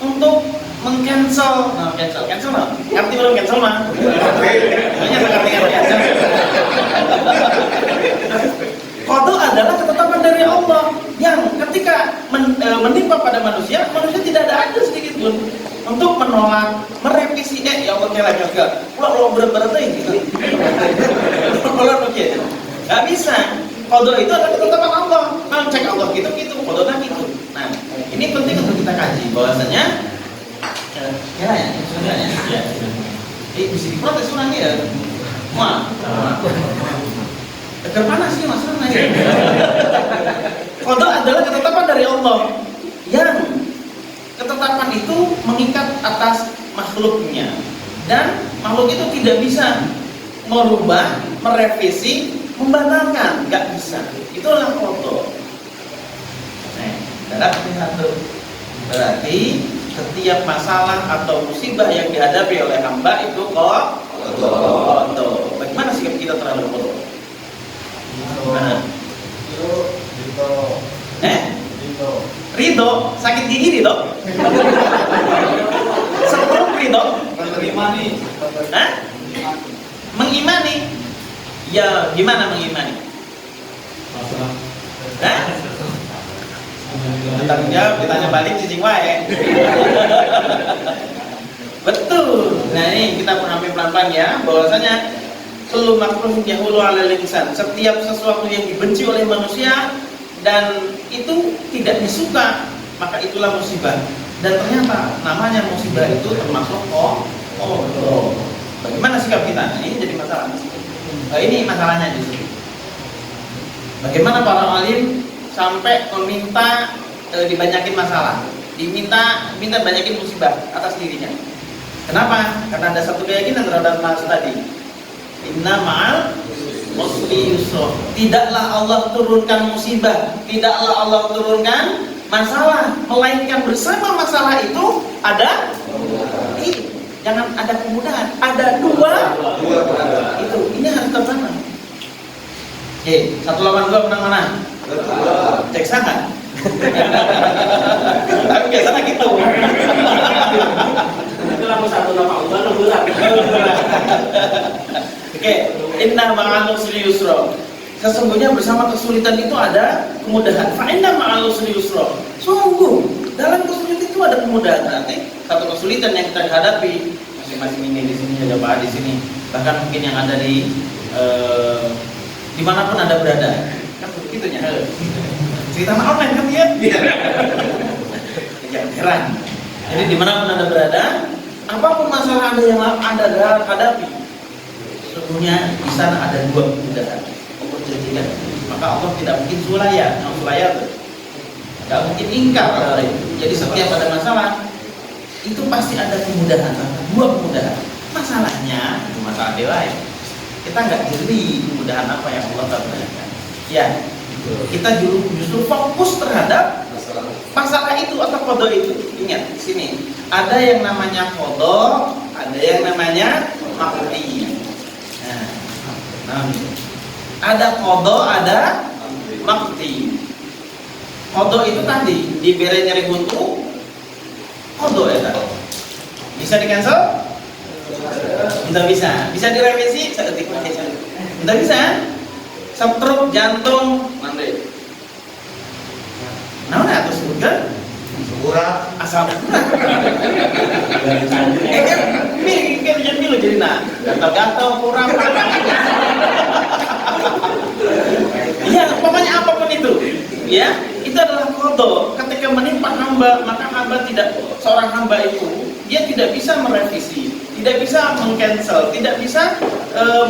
untuk mengcancel. Cancel mah. Ngerti belum cancel mah? Banyak ngerti cancel. Qada adalah ketetapan dari Allah yang ketika menimpa pada manusia tidak ada andil sedikit pun untuk menolak, merevisi. Ya Allah kira-kira lo berat-berat ini. Gak bisa. Qada itu adalah ketetapan Allah. Nah, cek Allah gitu, qada gitu. Nah, ini penting untuk kita kaji bahwasanya bisa diprotes orangnya ya. Wah. Tegar panas sih masalahnya. Qada adalah ketetapan dari Allah yang ketetapan itu mengikat atas makhluknya dan makhluk itu tidak bisa merubah, merevisi, membatalkan, nggak bisa. Itulah qada. Dalam satu berarti setiap masalah atau musibah yang dihadapi oleh hamba itu qada. Bagaimana sikap kita terhadap qada? Gimana? Ridho, sakit gigi ridho. Sebelum ridho, mengimani. Mengimani. Ya, gimana mengimani? Tanggung jawab, ditanya balik cicing wae. Betul. Nah ini kita pahami pelan-pelan ya, bahwasanya kullu makruhin yahulu 'alal insan. Setiap sesuatu yang dibenci oleh manusia dan itu tidak disuka, maka itulah musibah. Dan ternyata namanya musibah itu termasuk bagaimana sikap kita? Ini jadi masalah. Ini masalahnya di sini. Bagaimana para alim sampai meminta dibanyakin masalah, minta banyakin musibah atas dirinya. Kenapa? Karena ada satu keyakinan terhadap mas tadi. Inna ma'al usri yusra. Tidaklah Allah turunkan musibah, tidaklah Allah turunkan masalah, melainkan bersama masalah itu ada jangan ada kemudahan, ada dua itu. Ini harus tertanam. 182 menang mana? Cek sangat. Tapi biasanya gitu.
Itu lagu satu nama Allah lu berat.
Oke, inna ma'al usri yusra. Sesungguhnya bersama kesulitan itu ada kemudahan. Fa inna ma'al usri yusra. Sungguh dalam kesulitan itu ada kemudahan. Nanti satu kesulitan yang kita hadapi masing-masing ini di sini ada Pak di sini, bahkan mungkin yang ada di dimanapun Anda berada. Kan begitunya. Cerita online kan ya? Jangan heran. Jadi dimanapun Anda berada, apapun masalah Anda yang Anda hadapi, sesungguhnya di sana ada dua kemudahan. Allah jadikan. Maka Allah tidak mungkin sulaya itu. Tidak mungkin ingkar. Jadi setiap ada masalah, itu pasti ada kemudahan, ada dua kemudahan. Masalahnya itu masalah dewa ya. Kita nggak jeli kemudahan apa yang Allah berikan. Ya, kita justru fokus terhadap masalah itu atau kodo itu. Ingat di sini ada yang namanya kodo, ada yang namanya makdi. Nah, ada kodo, ada makdi. Kodo itu tadi diberi nyeri buntu, kodo ya tadi. Bisa di cancel? Tidak bisa. Bisa direvisi? Tidak bisa. Stroke, jantung, nanti. Nah, udah atas juga.
Urat.
Asal urat. Ini kan jadi lo jadi gatal-gatal kurang. Ya, pokoknya apapun itu, ya, itu adalah kodo. Ketika menimpa hamba, maka hamba tidak, seorang hamba itu dia tidak bisa merevisi, tidak bisa mengcancel, tidak bisa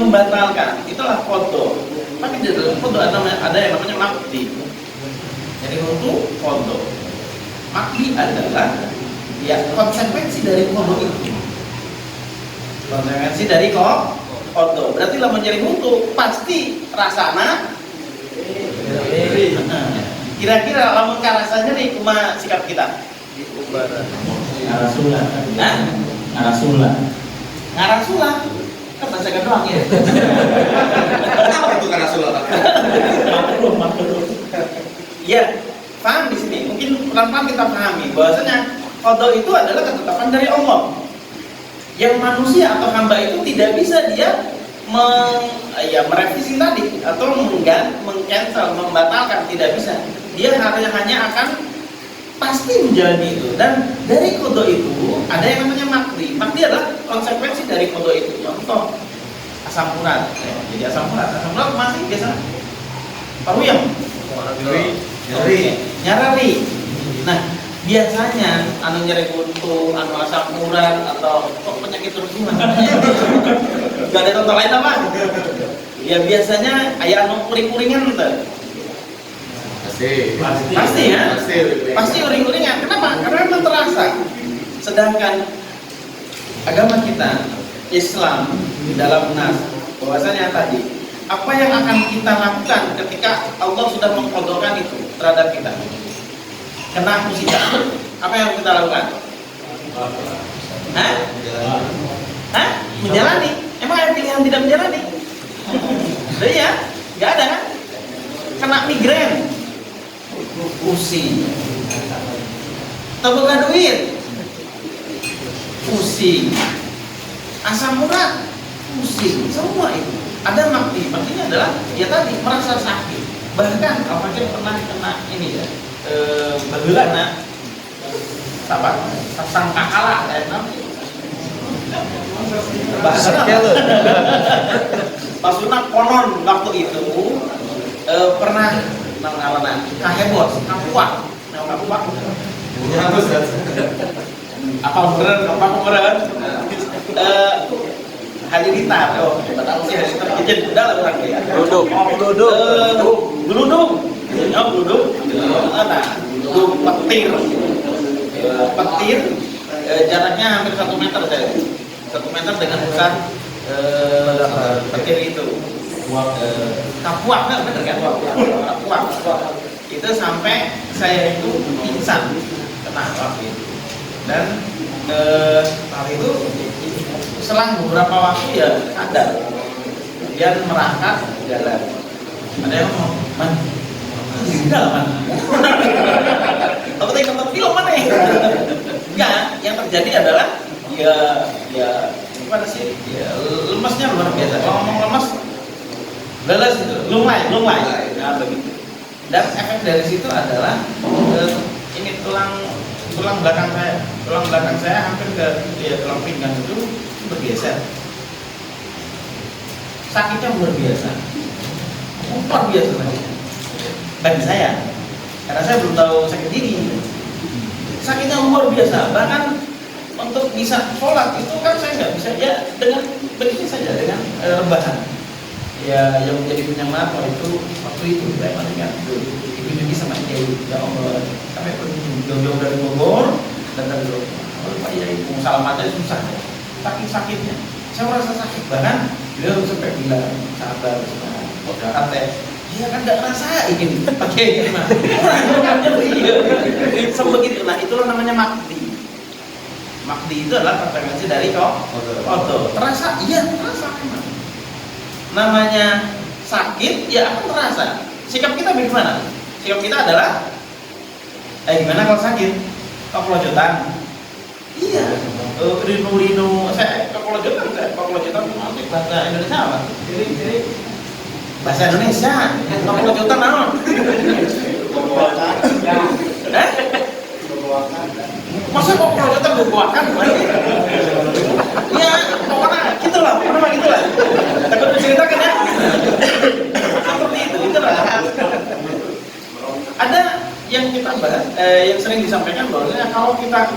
membatalkan. Itulah kodo. Tapi di dalam kodo ada yang namanya makdi. Jadi untuk kodo, makdi adalah ya konsekuensi dari kodo itu. Konsekuensi dari kodo. Berarti lah menjadi mutu pasti rasana. Kira-kira lamun rasanya nih kuma sikap kita.
Ngarasula.
Nah,
Ngarasula.
ngarasula. Kan bahasa doang ya.
Apa itu karena sulat?
Maklum.
Iya, paham di sini. Mungkin pelan-pelan kita pahami bahwasanya qada itu adalah ketetapan dari Allah. Yang manusia atau hamba itu tidak bisa dia merevisi tadi atau meng-cancel, membatalkan, tidak bisa. Dia hanya akan pasti menjalani itu. Dan dari qada itu ada yang namanya makdi. Makdi adalah konsekuensi dari qada itu. Contoh asam urat. Jadi asam urat masih biasa paruyam. Nyarari. Nah, biasanya anu nyeri buntu, anu asam urat atau penyakit terus gimana? Gak ada contoh lain apa? Ya biasanya ayah anu uring-uringan tuh. Pasti ya? Pasti uring-uringan. Kenapa? Karena memang terasa. Sedangkan agama kita Islam di dalam nas bahwasanya tadi apa yang akan kita lakukan ketika Allah sudah mengqadhakan itu terhadap kita kena musibah, apa yang kita lakukan? Menjalani. Emang ada pilihan tidak menjalani? Udah ya, nggak ada kan? Kena migrain, pusing, tabungan duit, pusing, asam urat, pusing, semua itu. Ada makdinya adalah ya tadi merasa sakit. Bahkan kalau mungkin pernah kena ini ya, bagaimana apa? Sangkakala kayak namanya. Bahasa maksudnya konon waktu itu pernah mengalami kahebos, kapuak, apa beneran? Halilintar, betul sih halilintar kejadian udah lah orang dia. Geludung, petir, jaraknya hampir 1 meter saya, 1 meter dengan besar petir itu. Kapuak, nggak bener kan? Kapuak. Itu sampai saya itu pingsan kena waktu itu. Dan hal itu selang beberapa waktu ya sadar, kemudian merangkak jalan. Ada yang ngomong, man, enggak man. Aku tadi nonton film mana ya? Enggak, yang terjadi adalah ya gimana sih? Ya lemesnya luar biasa. Kalau ngomong lemes, leles itu, lunglai. Nah begitu. Dan efek dari situ adalah ini tulang belakang saya hampir ke tulang pinggang itu bergeser. Sakitnya luar biasa bagi saya, karena saya belum tahu sakit ini. Sakitnya luar biasa, bahkan untuk bisa sholat itu kan saya nggak bisa ya dengan begini saja, dengan rebahan. Ya yang menjadi penyemangat waktu itu saya palingan itu sama kiai ya Allah sampai pergi jauh-jauh dari Bogor dan dari Pak Yai salam aja susah, sakit-sakitnya. Saya merasa sakit, bahkan beliau sampai bilang sabar, saudara teh. Iya kan nggak ngerasain pakai gimana? Iya, sebegitu. Nah itulah namanya makdi. Makdi itu adalah konsekuensi dari kodo. Terasa, iya terasa memang. Namanya sakit, ya akan terasa. Sikap kita bagaimana? Sikap kita adalah, gimana kalau sakit? Kepelojotan. Iya. Rino, saya kepelojotan, bahasa Indonesia apa? Bahasa Indonesia, kepelojotan apa? Masa kok kepelojotan bukuakan? Ya, pokoknya gitulah. Takut menceritakan ya. Seperti itu lah. Ada yang kita bahas, yang sering disampaikan bahwa kalau kita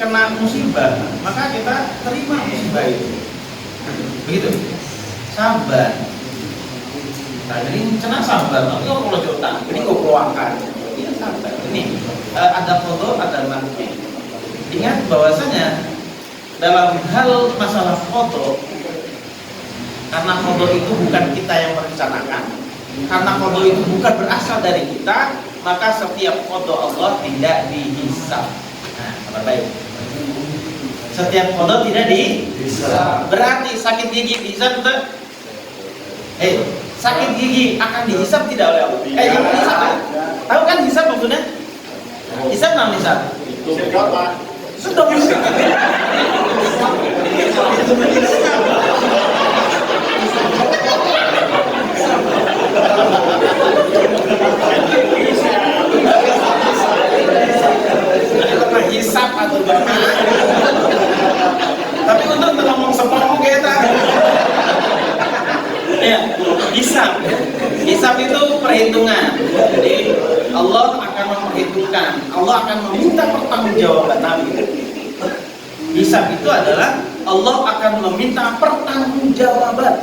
kena musibah, maka kita terima musibah itu. Begitu. Sabar. Nah, jadi cenah sabar. Tapi kalau jodoh, ini kok keluarkan. Ini sabar. Ini ada foto, ada makna. Ingat bahwasanya dalam hal masalah foto, karena foto itu bukan kita yang merencanakan, karena foto itu bukan berasal dari kita, maka setiap foto Allah tidak dihisab. Nah, kabar baik. Setiap foto tidak dihisab. Berarti sakit gigi dihisab betul? Sakit gigi akan dihisab tidak oleh Allah? Jangan dihisab. Tahu kan hisab maksudnya? Hisab nama hisab. Sudah bisa. Hisab atau bagaimana? Tapi untuk ngomong sepuluh kita. Ya, hisab. Hisab itu perhitungan. Jadi Allah akan memperhitungkan, Allah akan meminta pertanggungjawaban Nabi. Hisab itu adalah Allah akan meminta pertanggungjawaban.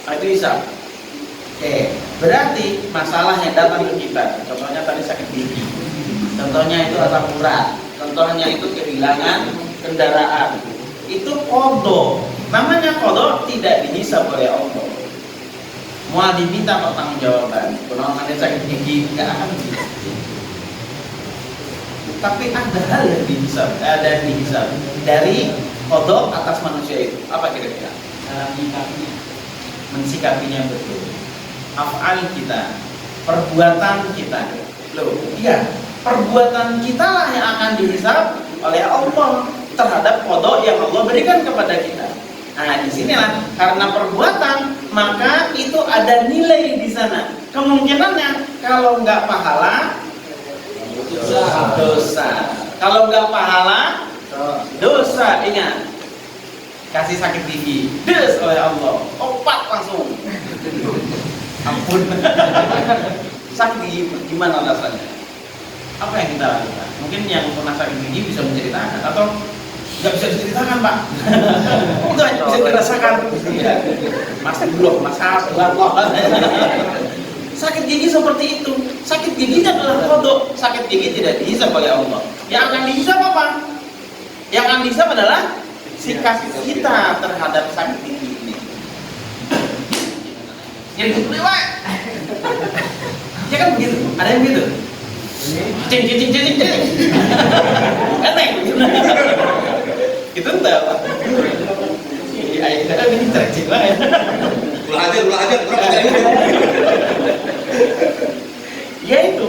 Nah, itu hisab. Oke, berarti masalah yang datang ke kita, contohnya tadi sakit gigi, contohnya itu asam urat, contohnya itu kehilangan kendaraan, itu qada. Namanya qada tidak dihisab oleh Allah. Mau diminta pertanggungjawaban, penanganan sakit gigi tidak akan dihisab. Tapi ada hal yang dihisab, dari qada atas manusia itu. Apa kira-kira? Cara mensikapinya betul. Af'al kita, perbuatan kita. Loh, iya, perbuatan kita lah yang akan dihisab oleh Allah terhadap qada yang Allah berikan kepada kita. Nah, di sinilah karena perbuatan, maka itu ada nilai di sana. Kemungkinannya kalau nggak pahala, dosa. Kalau nggak pahala, dosa. Ingat, kasih sakit gigi, des oleh Allah, obat langsung. Ampun. Sakit gigi gimana rasanya? Apa yang kita lakukan? Mungkin yang pernah sakit gigi bisa menceritakan, atau nggak bisa diceritakan, Pak. Itu hanya bisa dirasakan. Masa belum, masa Allah. Sakit gigi seperti itu. Sakit giginya adalah qada. Sakit gigi tidak dihisab oleh Allah. Yang akan dihisab apa? Yang akan dihisab adalah sikap kita terhadap sakit gigi ini. Jadi betul ya, ya kan begitu. Ada yang begitu. Cing. Enteng. Itu entah apa. Ini tercik banget.
Ulang aja.
Ya itu.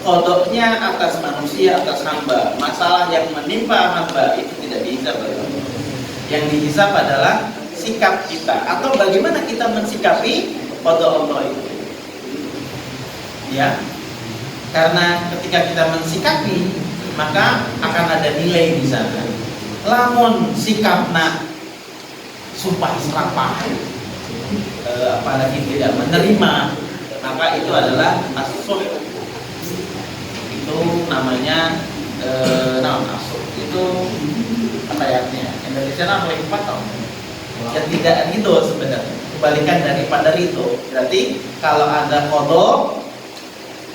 Kodoknya atas manusia, atas hamba. Masalah yang menimpa hamba itu tidak dihisab. Yang dihisab adalah sikap kita, atau bagaimana kita mensikapi qada Allah itu. Ya. Karena ketika kita mensikapi, maka akan ada nilai di sana. Lamun sikapna sumpah serapah, apalagi tidak menerima, maka itu adalah asuh. Itu namanya asuh. Itu apa ayatnya? Indonesia nama hikmat tau? Ya tidak ridho sebenarnya. Kebalikan daripada ridho. Berarti kalau ada qada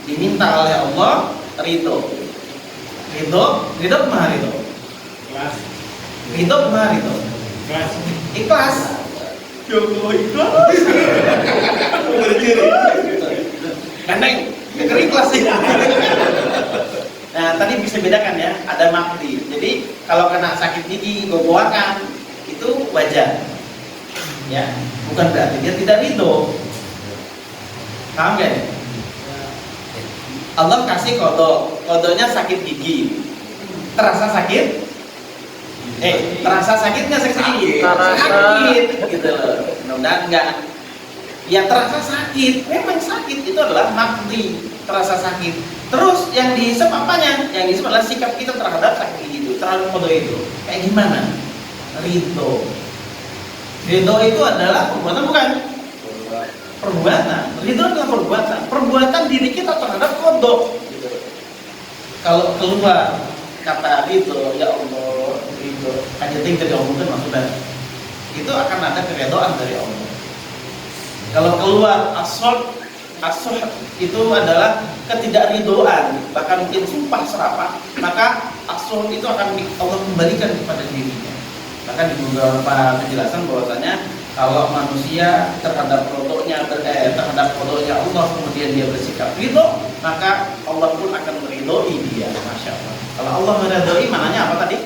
diminta oleh Allah, Ridho. Ridho kemana ridho?
Kelas.
Ridho kemana ridho?
Kelas.
Ikhlas. Joko ikhlas. Gandeng, ikhlas sih. Nah, tadi bisa bedakan ya, ada makdi. Jadi kalau kena sakit gigi, gogoakan, itu wajar. Ya, bukan berarti dia tidak ridho. Paham gak? Allah kasih kodonya sakit gigi. Terasa sakit? Terasa sakit nggak sakit gigi? Sakit, gitu loh. Mudah-mudahan enggak. Ya terasa sakit, memang sakit itu adalah makdi, terasa sakit. Terus yang dihisap apanya? Yang dihisap adalah sikap kita terhadap sakit gigi itu, terhadap kodo itu. Kayak gimana? Ridho. Ridho itu adalah perbuatan bukan? Perbuatan. Ridho adalah perbuatan. Perbuatan diri kita terhadap kodok. Gitu. Kalau keluar kata ridho, ya Allah, ridho. Hanya tinggal diomongkan maksudnya. Itu akan ada keridhaan dari Allah. Kalau keluar asoh itu adalah ketidakridhoan, bahkan mungkin sumpah serapah, maka asoh itu akan Allah kembalikan kepada dirinya. Bahkan di beberapa penjelasan bahwasanya kalau manusia terhadap terhadap kodoknya Allah kemudian dia bersikap ridho, maka Allah pun akan meridhoi dia. Masya Allah. Kalau Allah meridhoi, maknanya apa tadi?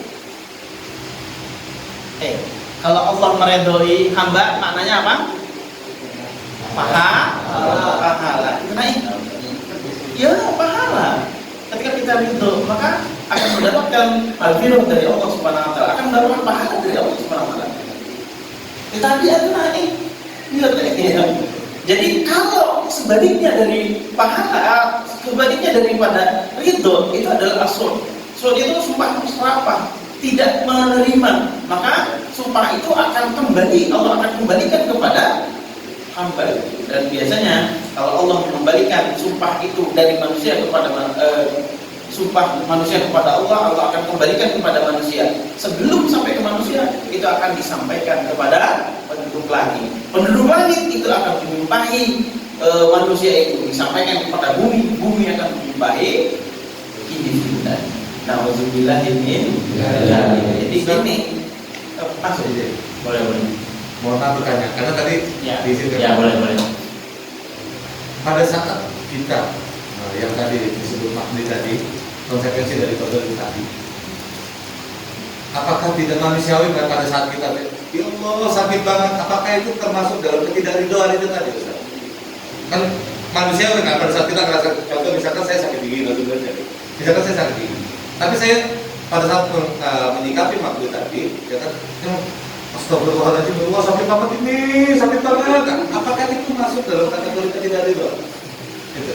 Kalau Allah meridhoi hamba, maknanya apa? Pahala. Ya pahala. Ketika kita ridho, maka akan mendapatkan al-firman dari Allah Subhanahu Wa Taala, akan mendapatkan pahala dari Allah Subhanahu Wa Taala. Tetapi itu naik. Jadi kalau sebaliknya dari pahala, sebaliknya daripada ridho itu adalah asul. So itu sumpah serapah, tidak menerima, maka sumpah itu akan kembali, Allah akan kembalikan kepada hamba. Dan biasanya kalau Allah mengembalikan sumpah itu dari manusia kepada sumpah manusia kepada Allah, Allah akan kembalikan kepada manusia. Sebelum sampai ke manusia, itu akan disampaikan kepada penduduk langit. Penduduk langit itu akan menyumpahi manusia itu, disampaikan kepada bumi, bumi akan menyumpahi individu. Nauzubillah min Jadi ini masuk.
Boleh.
Mohon maaf bertanya, karena tadi di situ
boleh.
Pada saat kita yang tadi disebut makni tadi, konsekuensi dari kodok itu tadi, apakah tidak manusiawi pada saat kita ya Allah sakit banget, apakah itu termasuk dalam ketidakridhoan itu tadi Ustaz? Kan manusiawi kan pada saat kita merasa, contoh misalkan saya sakit gigi, misalkan saya sakit gigi, tapi saya pada saat menyikapi makni tadi, ya kan, astagfirullahaladzim, Allah sakit banget ini, sakit banget. Apakah itu masuk dalam kategori ketidakridhoan? Gitu.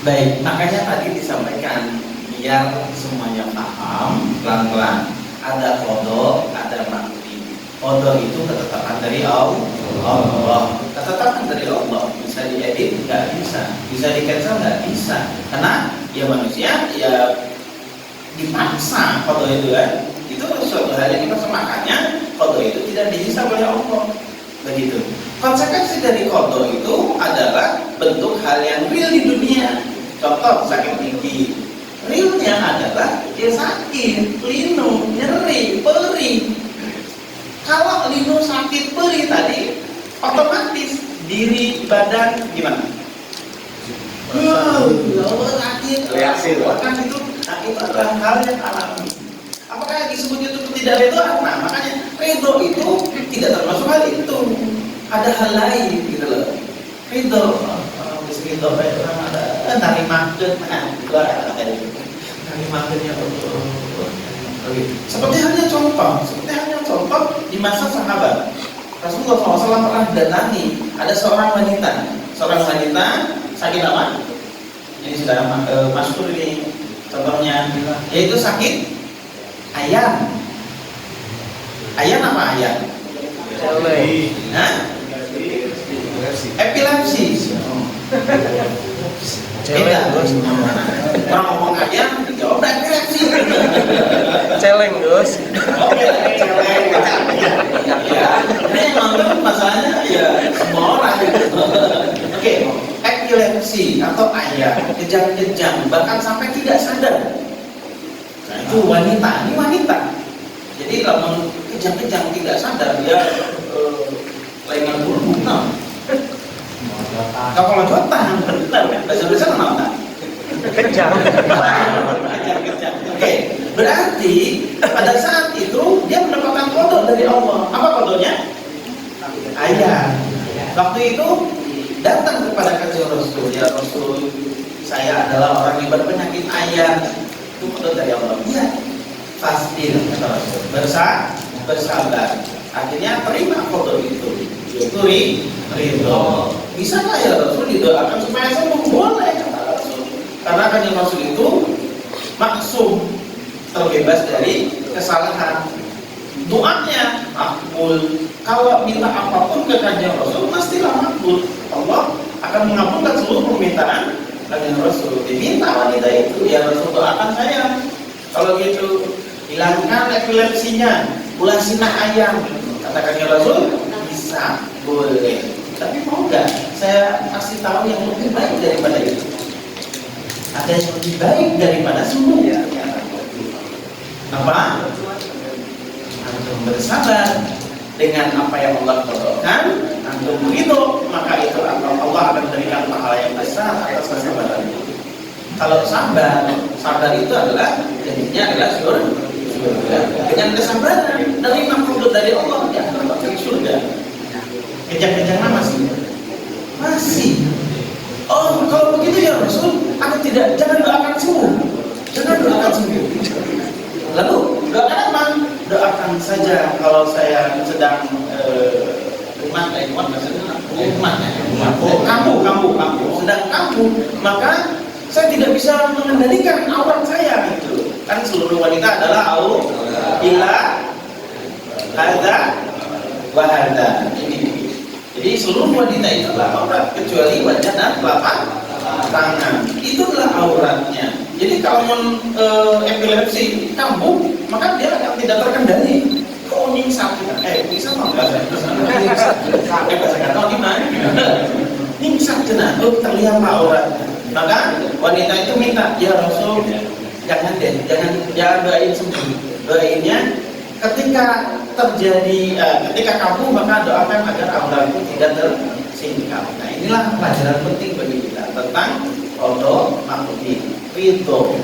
Baik, makanya tadi disampaikan biar semuanya paham pelan-pelan. Ada kodok, ada makni. Kodok itu ketetapan dari Allah. Ketetapan dari Allah. Bisa diedit? Nggak bisa. Bisa di-cancel? Nggak bisa. Karena ya manusia ya dipaksa kodok itu kan. Itu suatu hal yang dipaksa, makanya kodok itu tidak dihisab oleh Allah. Begitu. Konsekuensi dari kodok itu adalah bentuk hal yang real di dunia. Contoh sakit gigi, realnya adalah dia sakit, linu, nyeri, perih. Kalau linu, sakit, perih tadi, otomatis diri badan gimana? Sakit,
reaksi
kan itu adalah hal yang alami. Apakah yang disebut itu tidak ridho? Nah, makanya ridho itu tidak termasuk hal itu. Ada hal lain gitu loh. Ridho, ridho kayak orang ada nari makan, nari makannya untuk. Seperti halnya contoh di masa sahabat Rasulullah SAW pernah datangi ada seorang wanita sakit apa? Ini sudah masyhur ini contohnya, yaitu sakit ayam apa ayam? Epilepsi. Celeng bos. Orang ngomong ayam, jawab epilepsi.
Celeng bos.
Oke, celeng. Ya, ini yang nonton masalahnya ya semua orang. Oke, epilepsi atau ayah kejang-kejang bahkan sampai tidak sadar. Nah itu wanita, ini wanita. Jadi kalau kejang-kejang tidak sadar dia lengan bulu. Nah, kalau jotang benar kan? Bahasa apa?
Kejang.
Kejang-kejang. Oke, berarti pada saat itu dia mendapatkan kodok dari Allah. Apa kodoknya? Ayat. Waktu itu datang kepada kajian Rasul, ya Rasul, saya adalah orang yang berpenyakit ayat. Itu kodok dari Allah. Iya. Fastil kata Rasul. Bersabar. Akhirnya terima kodok itu. Itu ridho. Bisa nggak ya Rasul didoakan supaya sembuh? Boleh kata Rasul. Karena kajian Rasul itu maksum, terbebas dari kesalahan. Doanya makbul. Kalau minta apapun ke kajian Rasul pastilah makbul. Allah akan mengabulkan seluruh permintaan kajian Rasul. Diminta wanita itu, ya Rasul doakan saya. Kalau gitu hilangkan epilepsinya, ulasina ayam. Kata kajian Rasul bisa, boleh. Tapi mau nggak saya kasih tahu yang lebih baik daripada itu? Ada yang lebih baik daripada sembuh ya. Apa? Antum bersabar dengan apa yang Allah kodokkan, antum begitu, maka itu Allah akan memberikan pahala yang besar atas kesabaran itu. Kalau sabar itu adalah jadinya adalah surga. Dengan kesabaran dari makhluk dari Allah dia akan mendapatkan surga. Kejang-kejangnya masih. Oh, kalau begitu ya Rasul, jangan doakan sembuh. Jangan doakan sembuh. Lalu doakan apa? Doakan saja kalau saya sedang kamu sedang kambuh, maka saya tidak bisa mengendalikan aurat saya gitu. Kan seluruh wanita adalah ila hadza wa hadza. Jadi seluruh wanita itu adalah aurat kecuali wajah dan telapak tangan. Itulah auratnya. Jadi kalau epilepsi kambuh, maka dia akan tidak terkendali. Oh nyingsat kita. Bisa nggak bahasa kata gimana? Nyingsat kena. Tuh terlihat aurat. Maka wanita itu minta, ya Rasul, jangan doain sembuh. Doainnya ketika kambuh maka doakan agar aurat itu tidak tersingkap. Nah inilah pelajaran penting bagi kita tentang qada maqdi ridho.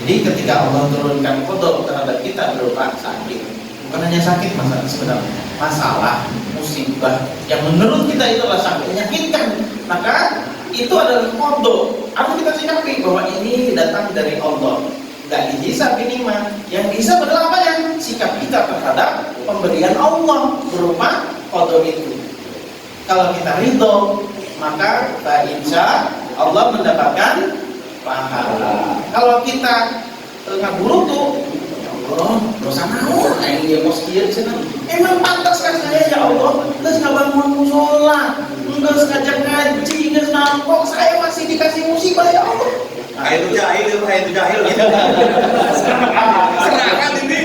Jadi ketika Allah turunkan qada terhadap kita berupa sakit, bukan hanya sakit sebenarnya, masalah, musibah yang menurut kita itu adalah sangat menyakitkan, maka itu adalah qada. Harus kita sikapi bahwa ini datang dari Allah. Gak dihisab ini mah. Yang dihisab adalah apa ya? Sikap kita terhadap pemberian Allah berupa qada itu. Kalau kita ridho, maka insya Allah mendapatkan pahala. Kalau kita ngaburutu, Allah dosa naon aing dia mos kieu cenah. Emang pantas kan saya ya Allah? Geus ngabangun mushola, geus ngajak ngaji, geus nampok, saya masih dikasih musibah ya Allah.
Itu jahil. Serangan ini.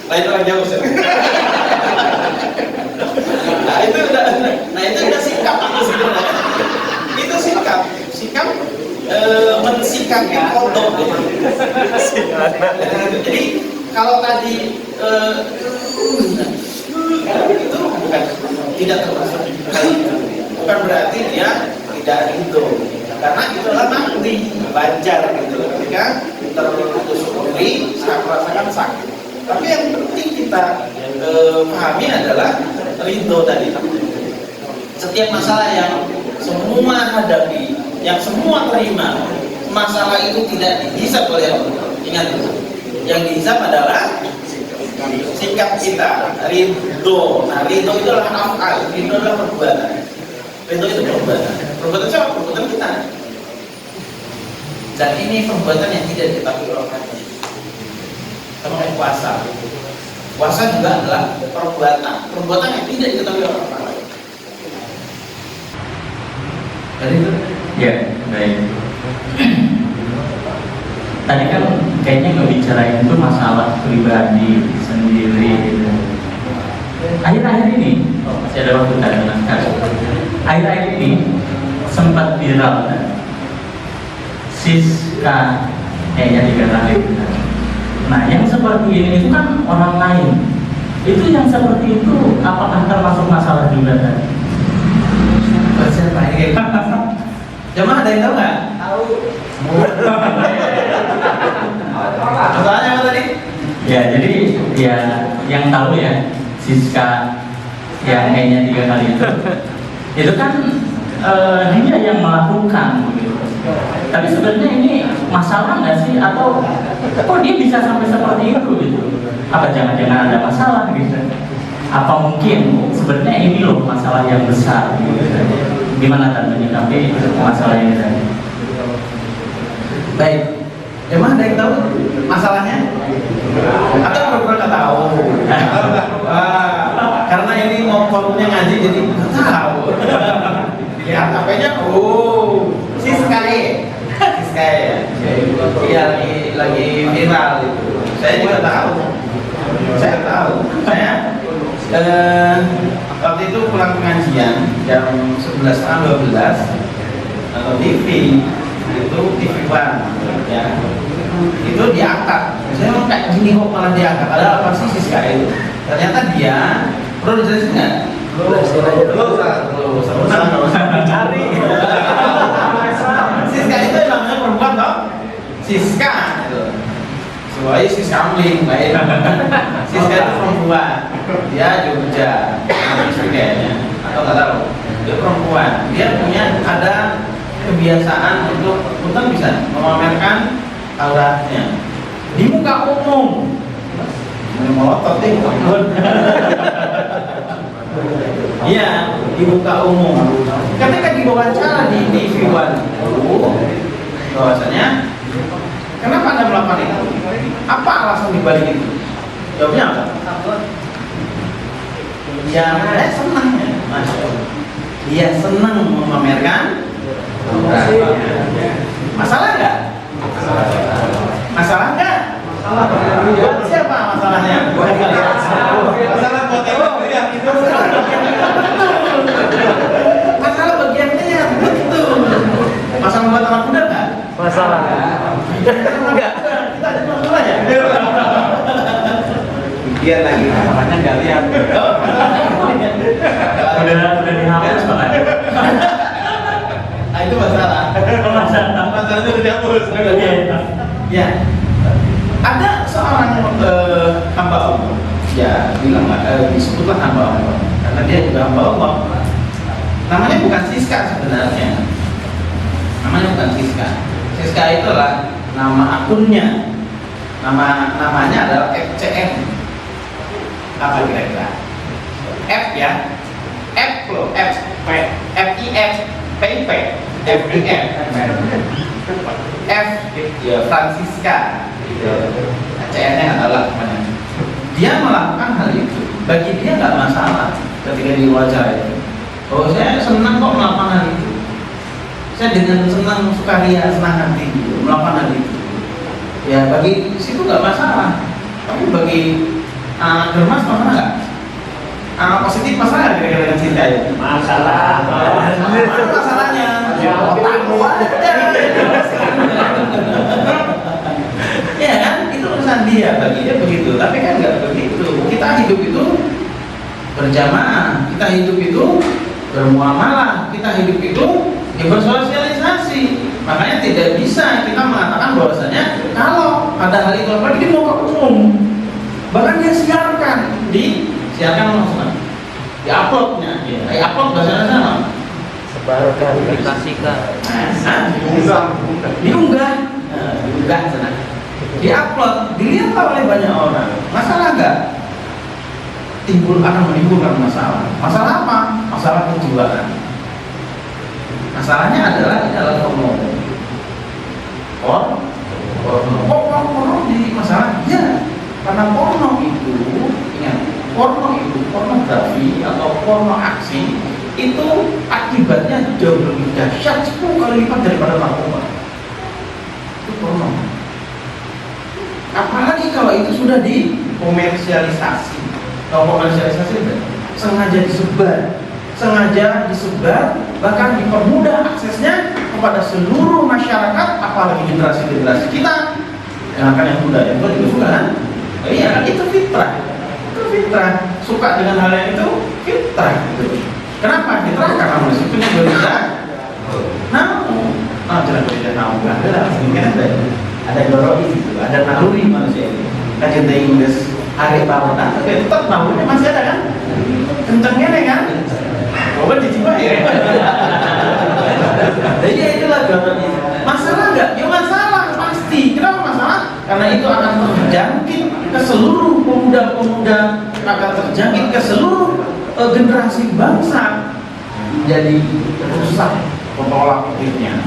Lain orang jauh. Nah itu udah sikap itu sebenarnya. Itu sikap mensikapi kodok. Jadi kalau tadi itu bukan tidak termasuk, bukan berarti dia tidak ridho, karena itulah maqdi wajar gitu. Ketika tertusuk uri, saya merasakan sakit. Tapi yang penting kita pahami adalah ridho tadi. Setiap masalah yang semua hadapi, yang semua terima, masalah itu tidak dihisab oleh Allah. Ingat, yang dihisab adalah sikap kita, ridho. Nah, ridho itu adalah af'al, ridho adalah perbuatan. Ridho itu perbuatan. Perbuatan siapa? Perbuatan kita. Dan ini perbuatan yang tidak diketahui orang lain. Sama kayak puasa. Puasa juga adalah perbuatan yang tidak diketahui orang lain.
Tadi itu? Ya, baik. Tadi kan kayaknya ngebicarain itu masalah pribadi sendiri. Akhir-akhir ini, masih ada waktu kan? akhir-akhir ini sempat viral Siska nya 3 kali. Nah, yang seperti ini itu kan orang lain. Itu yang seperti itu apakah termasuk masalah juga tadi?
Siapa ini? Jemaah ada yang tahu nggak? Tahu. Masalahnya apa tadi?
Ya, jadi ya yang tahu ya Siska yang nya 3 kali itu kan dia yang melakukan gitu. Tapi sebenarnya ini masalah nggak sih, atau kok dia bisa sampai seperti itu gitu? Apa jangan-jangan ada masalah gitu? Apa mungkin sebenarnya ini loh masalah yang besar gitu? Gimana tadi menyikapi masalah ini tadi?
Baik, emang ada yang tahu masalahnya? Atau pura-pura nggak tahu? Karena ini mau forumnya ngaji jadi nggak tahu. Dilihat HP-nya, oh, Siska ya. Iya lagi viral itu. Saya juga tahu. Saya waktu itu pulang pengajian jam 11.12 atau TV itu TV One ya, itu diangkat. Saya mau kayak gini kok malah diangkat, ada apa sih Siska itu? Ternyata dia perlu dijelasin nggak? Belum cari. Siska itu namanya perempuan toh? Siska itu. Soalnya Siska Amling, baik. Siska itu perempuan. Dia Jogja, kayaknya, atau nggak tahu. Dia perempuan. Dia punya ada kebiasaan untuk punten bisa memamerkan auratnya di muka umum. Melotot deh, iya, di muka umum. Ketika diwawancara di TV One, bahwasanya kenapa Anda melakukan itu? Apa alasan dibalik itu? Jawabnya apa? Ya, saya senang ya, Mas. Dia senang memamerkan. Masalah nggak? Masalah nggak? Buat siapa masalahnya?
Masalah buat yang itu.
Masalah bagiannya betul. Masalah buat anak muda nggak?
Masalah.
Enggak. Kita ada masalah ya?
Dia lagi masalahnya nggak lihat.
Udah dihapus banget.
Nah, itu masalah.
Masalahnya udah dihapus.
Ya. Ada seorang hamba Allah. Ya, bilang disebutlah hamba Allah karena dia juga hamba Allah. Namanya bukan Siska sebenarnya. Namanya bukan Siska. Siska itulah nama akunnya. Namanya adalah FCM. Apa kira-kira? F ya. F loh, F FIF PIP FIF F ya Francisca gitu. CN-nya adalah namanya. Dia melakukan hal itu. Bagi dia nggak masalah ketika diwawancara. Oh, saya senang kok melakukan hal itu. Saya dengan senang sukaria, senang hati gitu, melakukan hal itu. Ya bagi situ nggak masalah. Tapi bagi Germas masalah nggak? Positif masalah kira-kira dengan cinta itu? Masalah. Mana masalahnya? Otakmu aja. Ya kan? Itu urusan dia. Bagi dia begitu. Tapi kan nggak begitu. Kita hidup itu berjamaah. Kita hidup itu bermuamalah. Kita hidup itu bersosialisasi. Makanya tidak bisa kita mengatakan bahwasanya kalau ada hal itu apa dia mau ke umum. Bahkan dia siarkan langsung di uploadnya, upload bahasa sana.
Sebarkan, dikasihkan.
Diunggah sana. Di upload, dilihat oleh banyak orang. Masalah nggak? Akan menimbulkan masalah. Masalah apa? Masalah kejiwaan. Masalahnya adalah di dalam porno. Porno di masalah? Ya, karena porno itu, ingat, pornografi atau porno aksi itu akibatnya jauh lebih dahsyat 10 kali lipat daripada narkoba. Itu porno. Apalagi kalau itu sudah dikomersialisasi. Kalau komersialisasi sengaja disebar sengaja disebar, bahkan dipermudah aksesnya kepada seluruh masyarakat, apalagi generasi-generasi kita. Yang akan yang muda, yang tua juga suka kan? Iya kan, itu fitrah. Itu fitrah. Suka dengan hal yang itu fitrah. Gitu. Kenapa fitrah? Karena manusia punya gerilya. Jangan gerilya namu kan? Mungkin ada doroi gitu, ada naluri manusia itu. Kajian dari Inggris hari tahunan, tapi tetap nalurinya masih ada kan? Kencengnya nih kan? Coba dicoba ya. Jadi itulah gambarnya. Masalah nggak? Ya masalah pasti. Kenapa masalah? Karena itu akan terjangkit ke seluruh pemuda-pemuda, akan terjangkit ke seluruh generasi bangsa, jadi rusak pola pikirnya.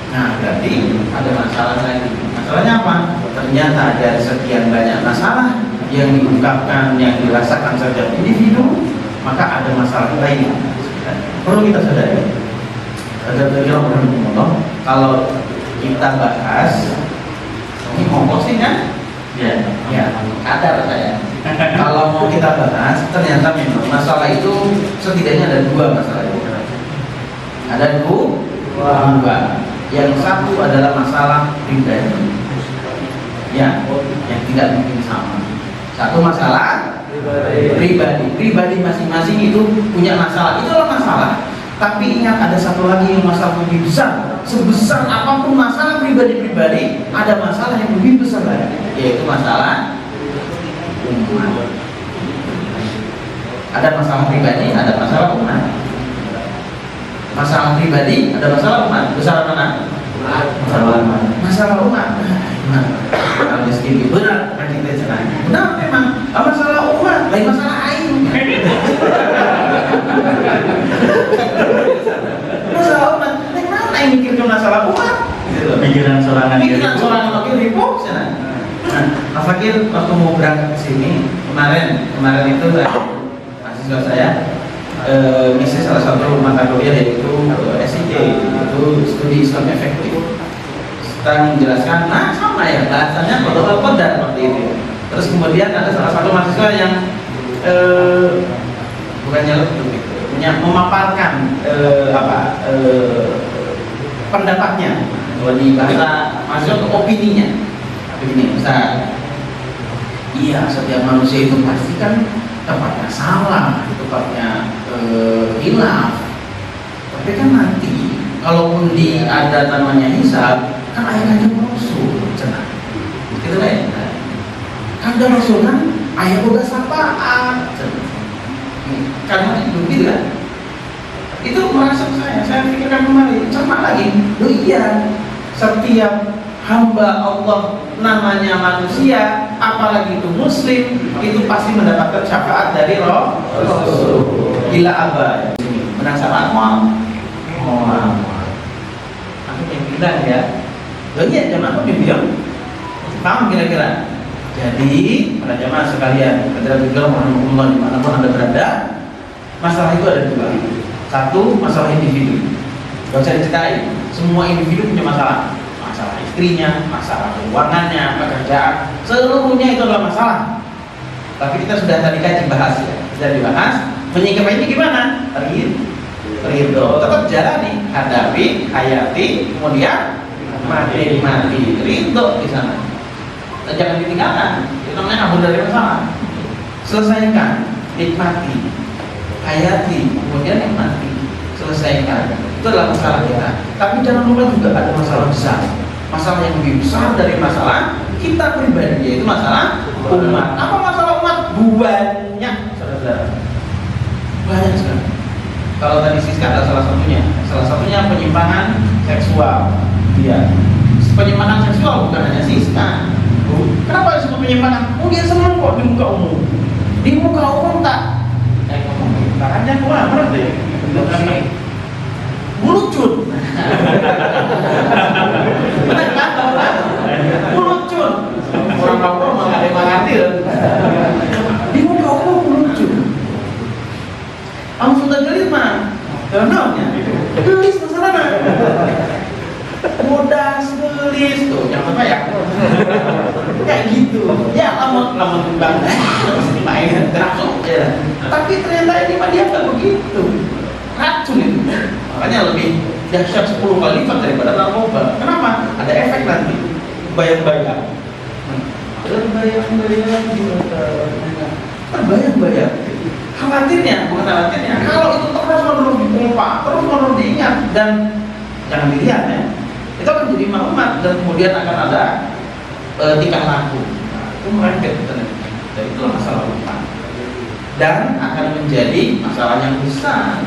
Nah, berarti ada masalah lagi. Masalahnya apa? Ternyata dari sekian banyak masalah yang diungkapkan, yang dirasakan setiap individu, maka ada masalah lain. Perlu kita sadari. Kalau kita bahas, ini ngomong sih kan? Ya, kadar saya. Kalau mau kita bahas, ternyata memang masalah itu setidaknya ada dua masalah itu. Ada dua. Yang satu adalah masalah pribadi, ya, yang tidak mungkin sama. Satu masalah pribadi masing-masing itu punya masalah, itulah masalah. Tapi ingat ada satu lagi yang masalah lebih besar. Sebesar apapun masalah pribadi, ada masalah yang lebih besar lagi, yaitu masalah umat. Ada masalah pribadi, ada masalah umat. Masalah pribadi, ada masalah umat. Besar mana? Masalah umat. Masalah umat. Kalau miskin berat, kan kita senang. Benar memang. Masalah umat, lain masalah aing. Masalah umat, lain mana yang mikirkan masalah umat?
Pikiran sorangan
lagi ribut sana. Nah, Mas Fakir waktu mau berangkat ke sini kemarin itu mahasiswa saya misi salah satu mata kuliah yaitu SIJ, itu studi Islam efektif. Sedang menjelaskan, nah sama ya bahasanya kodar seperti itu. Terus kemudian ada salah satu mahasiswa yang bukannya lebih memaparkan pendapatnya. Kalau di bahasa mahasiswa itu opininya. Begini, Ustaz. Iya, setiap manusia itu pasti kan tempatnya salah, tempatnya hilaf. Tapi kan nanti kalaupun ada namanya hisab, kan ayat aja musuh, cenah. Gitu kan? Kan ada rasul kan ayat udah sapaan. Karena itu gitu kan. Itu merasa saya pikirkan kembali, cermat lagi. Oh iya, setiap hamba Allah namanya manusia, apalagi itu muslim, itu pasti mendapatkan syafaat dari Rasul. Bila abad menang syafaat mohon. Aku yang bilang ya. Oh iya, jamaah aku bilang. Paham kira-kira? Jadi, para jamaah sekalian, ketika kita mohon dimanapun Anda berada, masalah itu ada dua. Satu, masalah individu. Gak usah diceritain, semua individu punya masalah. Masalah istrinya, masalah keuangannya, pekerjaan, seluruhnya itu adalah masalah. Tapi kita sudah tadi kaji bahas ya, sudah dibahas. Menyikapi ini gimana? Ridho, tetap jalani, hadapi, hayati, kemudian mati, ridho di sana. Dan jangan ditinggalkan, itu namanya kabur dari masalah. Selesaikan, nikmati, hayati, kemudian nikmati, selesaikan. Itu adalah masalah kita. Tapi jangan lupa juga ada masalah besar. Masalah yang lebih besar dari masalah kita pribadi, yaitu masalah umat. Apa masalah umat? Banyak, saudara-saudara. Banyak sekali. Kalau tadi Siska ada salah satunya penyimpangan seksual. Iya. Penyimpangan seksual bukan hanya Siska. Kenapa disebut penyimpangan? Oh dia senang kok di muka umum. Di muka umum tak ngomong. Caranya keluar berarti. Bulucun. Benar kan? Bulucun. Orang kampung mah ada mengerti. Di muka umum bulucun. Langsung tergelis mah. Kenapa? Gelis masalahnya. Mudah gelis tuh. Yang apa ya? Kayak gitu. Ya lamun kembang pasti main langsung ya. Tapi ternyata ini mah dia nggak begitu. Racun itu. Makanya lebih dahsyat 10 kali lipat daripada narkoba. Kenapa? Ada efek nanti. Bayang-bayang. Terbayang-bayang di mata. Terbayang-bayang. Khawatirnya, bukan khawatirnya. Kalau itu terus-menerus dipompa, terus-menerus diingat dan jangan dilihat ya. Itu akan jadi maklumat dan kemudian akan ada tingkah laku. Itu merembet ternyata. Dan itulah masalah utama. Dan akan menjadi masalah yang besar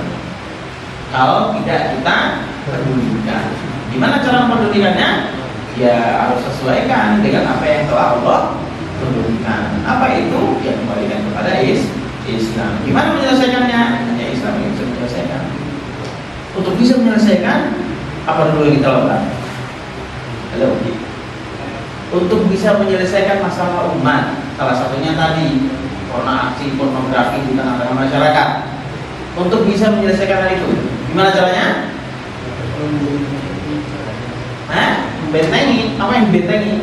kalau tidak kita pedulikan. Gimana cara mempedulikannya? Ya harus sesuaikan dengan apa yang telah Allah pedulikan. Apa itu? Ya kembalikan kepada Islam. Gimana menyelesaikannya? Hanya Islam yang bisa menyelesaikan. Untuk bisa menyelesaikan, apa dulu yang kita lakukan? Halo. Untuk bisa menyelesaikan masalah umat, salah satunya tadi aksi pornografi di tengah-tengah masyarakat. Untuk bisa menyelesaikan hal itu, gimana caranya? Membentengi. Apa yang membentengi?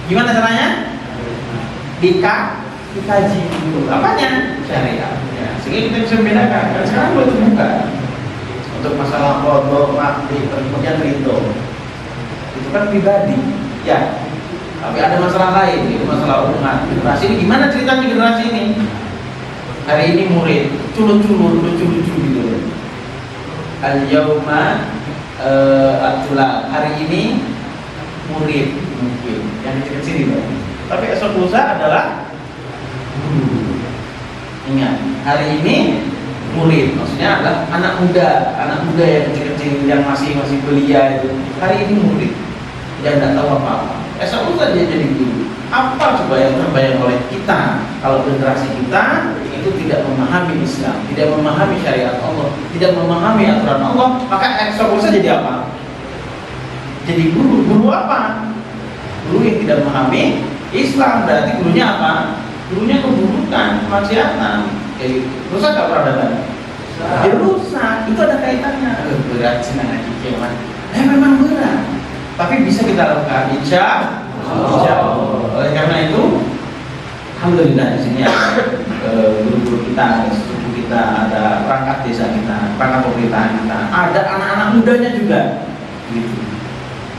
Gimana caranya? Dikaji dulu. Apanya? Syariat. Ya, sehingga kita bisa membedakan. Dan sekarang buat terbuka untuk masalah bodoh, mati, kemudian ridho. Itu kan pribadi. Ya. Tapi ada masalah lain, itu masalah umat. Generasi ini gimana ceritanya generasi ini? Hari ini murid, culun-culun, lucu-lucu gitu. Al-yauma Abdullah. Hari ini murid mungkin yang kecil-kecil itu. Tapi esok lusa adalah guru. Ingat, hari ini murid, maksudnya adalah anak muda yang kecil-kecil yang masih belia itu. Hari ini murid, dia tidak tahu apa-apa. Esok lusa dia jadi guru. Apa coba yang terbayang oleh kita kalau generasi kita itu tidak memahami Islam, tidak memahami syariat Allah, tidak memahami aturan Allah, maka esok lusa jadi apa? Jadi guru. Guru apa? Guru yang tidak memahami Islam. Berarti gurunya apa? Gurunya keburukan, kemaksiatan. Jadi rusak gak peradaban? Ya rusak. Itu ada kaitannya. Berat sih anak kikiaman. Memang berat. Tapi bisa kita lakukan. Insya Allah. Oleh karena itu, alhamdulillah di sini ada guru-guru kita, ada sepupu kita, ada perangkat desa kita, perangkat pemerintahan kita, ada anak-anak mudanya juga. Gitu.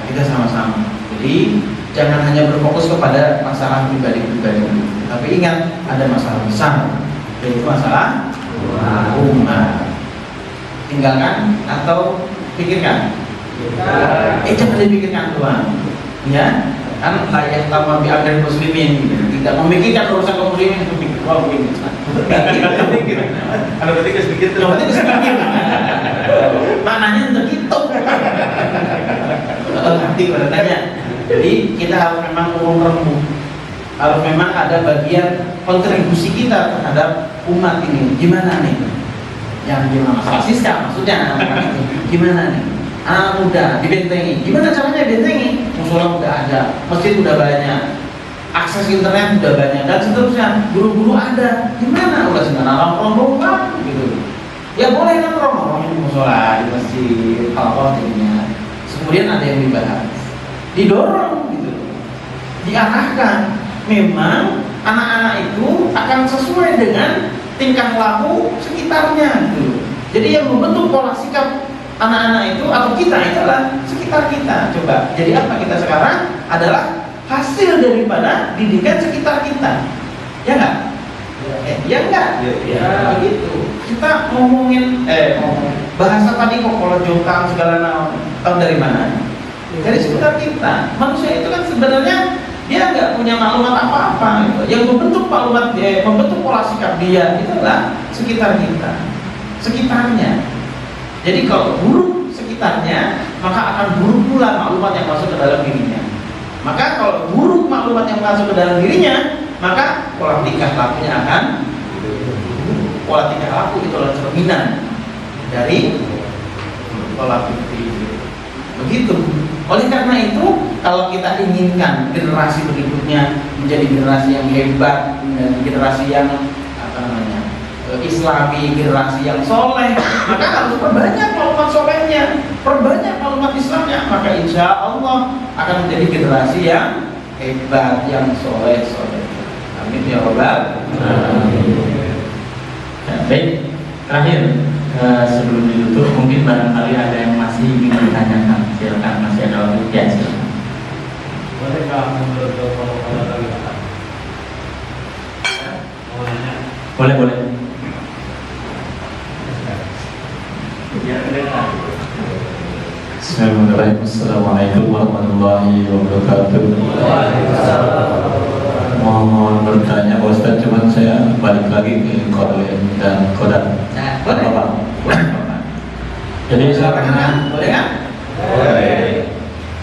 Kita sama-sama. Jadi jangan hanya berfokus kepada masalah pribadi-pribadi, tapi ingat ada masalah besar, yaitu masalah umat. Tinggalkan atau pikirkan? Jangan dipikirkan doang, ya. Kan layak tambah biar muslimin, tidak memikirkan urusan kaum muslimin itu pikir wah begini. Kalau ketika sedikit terus maknanya untuk itu. Nanti bertanya. Jadi kita harus memang urung-urung, harus memang ada bagian kontribusi kita terhadap umat ini. Gimana nih? Yang gimana? Fasisnya maksudnya itu. Gimana nih? Anak muda dibentengi. Gimana caranya dibentengi? Musola udah ada, masjid udah banyak, akses internet udah banyak dan seterusnya. Guru-guru ada. Gimana? Udah sebenarnya nongkrong gitu. Ya boleh nongkrong di musola, di masjid, apa jadinya. Kemudian ada yang dibahas, didorong gitu, diarahkan. Memang anak-anak itu akan sesuai dengan tingkah laku sekitarnya gitu. Jadi yang membentuk pola sikap anak-anak itu atau kita itulah sekitar kita. Coba, jadi apa kita sekarang adalah hasil daripada didikan sekitar kita, ya nggak? Ya nggak? Ya begitu. Kita ngomongin bahasa tadi kok kalau jongkang segala tahu dari mana? Dari sekitar kita. Manusia itu kan sebenarnya dia nggak punya maklumat apa-apa gitu. Yang membentuk maklumat membentuk pola sikap dia itulah sekitar kita, sekitarnya. Jadi kalau buruk sekitarnya, maka akan buruk pula maklumat yang masuk ke dalam dirinya. Maka kalau buruk maklumat yang masuk ke dalam dirinya, maka pola tingkah lakunya akan pola tingkah laku itu adalah cerminan dari pola pikir. Begitu. Oleh karena itu, kalau kita inginkan generasi berikutnya menjadi generasi yang hebat, menjadi generasi yang islami generasi yang soleh, maka harus perbanyak maklumat solehnya, perbanyak maklumat Islamnya, maka insya Allah akan menjadi generasi yang hebat, yang soleh. Amin ya Rabbal alamin.
Ya, baik, terakhir sebelum ditutup mungkin barangkali ada yang masih ingin ditanyakan, silakan, masih ada waktu. Ya, silakan.
Boleh nggak menurut kalau lagi makan? Mau nanya?
Boleh. Biar kedengar.
Bismillahirrahmanirrahim. Assalamualaikum warahmatullahi wabarakatuh. Mohon bertanya Pak Ustaz, cuman saya balik lagi ke kode dan kodar.
Nah, boleh.
Bapak. Jadi saya
Boleh kan?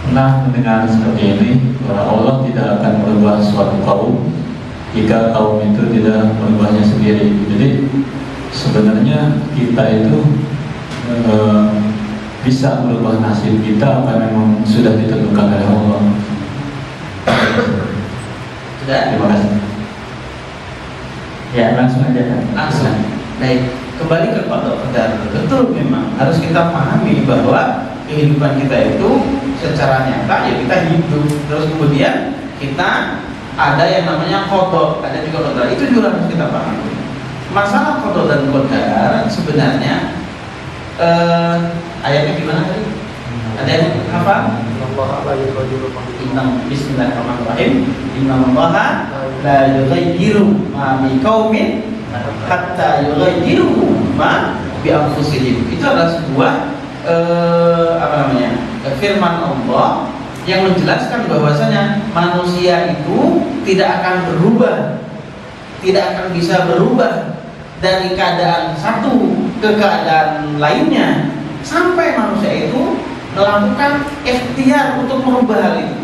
pernah mendengar seperti ini, bahwa Allah tidak akan merubah suatu kaum jika kaum itu tidak merubahnya sendiri. Jadi sebenarnya kita itu bisa merubah nasib kita apa memang sudah ditentukan oleh Allah.
Sudah?
Terima kasih.
Ya, langsung aja kan.
Langsung. Baik, kembali ke qada. Betul, memang harus kita pahami bahwa kehidupan kita itu secara nyata ya kita hidup, terus kemudian kita ada yang namanya qada, ada juga qadar. Itu juga harus kita pahami. Masalah qada dan qadar sebenarnya ayatnya gimana tadi? Ada yang hafal? Bismillahirrahmanirrahim. Innallaha la yughayyiru ma biqaumin hatta yughayyiru ma bi anfusihim. Itu adalah sebuah firman Allah yang menjelaskan bahwasanya manusia itu tidak akan berubah, tidak akan bisa berubah dari keadaan satu ke keadaan lainnya sampai manusia itu melakukan ikhtiar untuk merubah hal itu.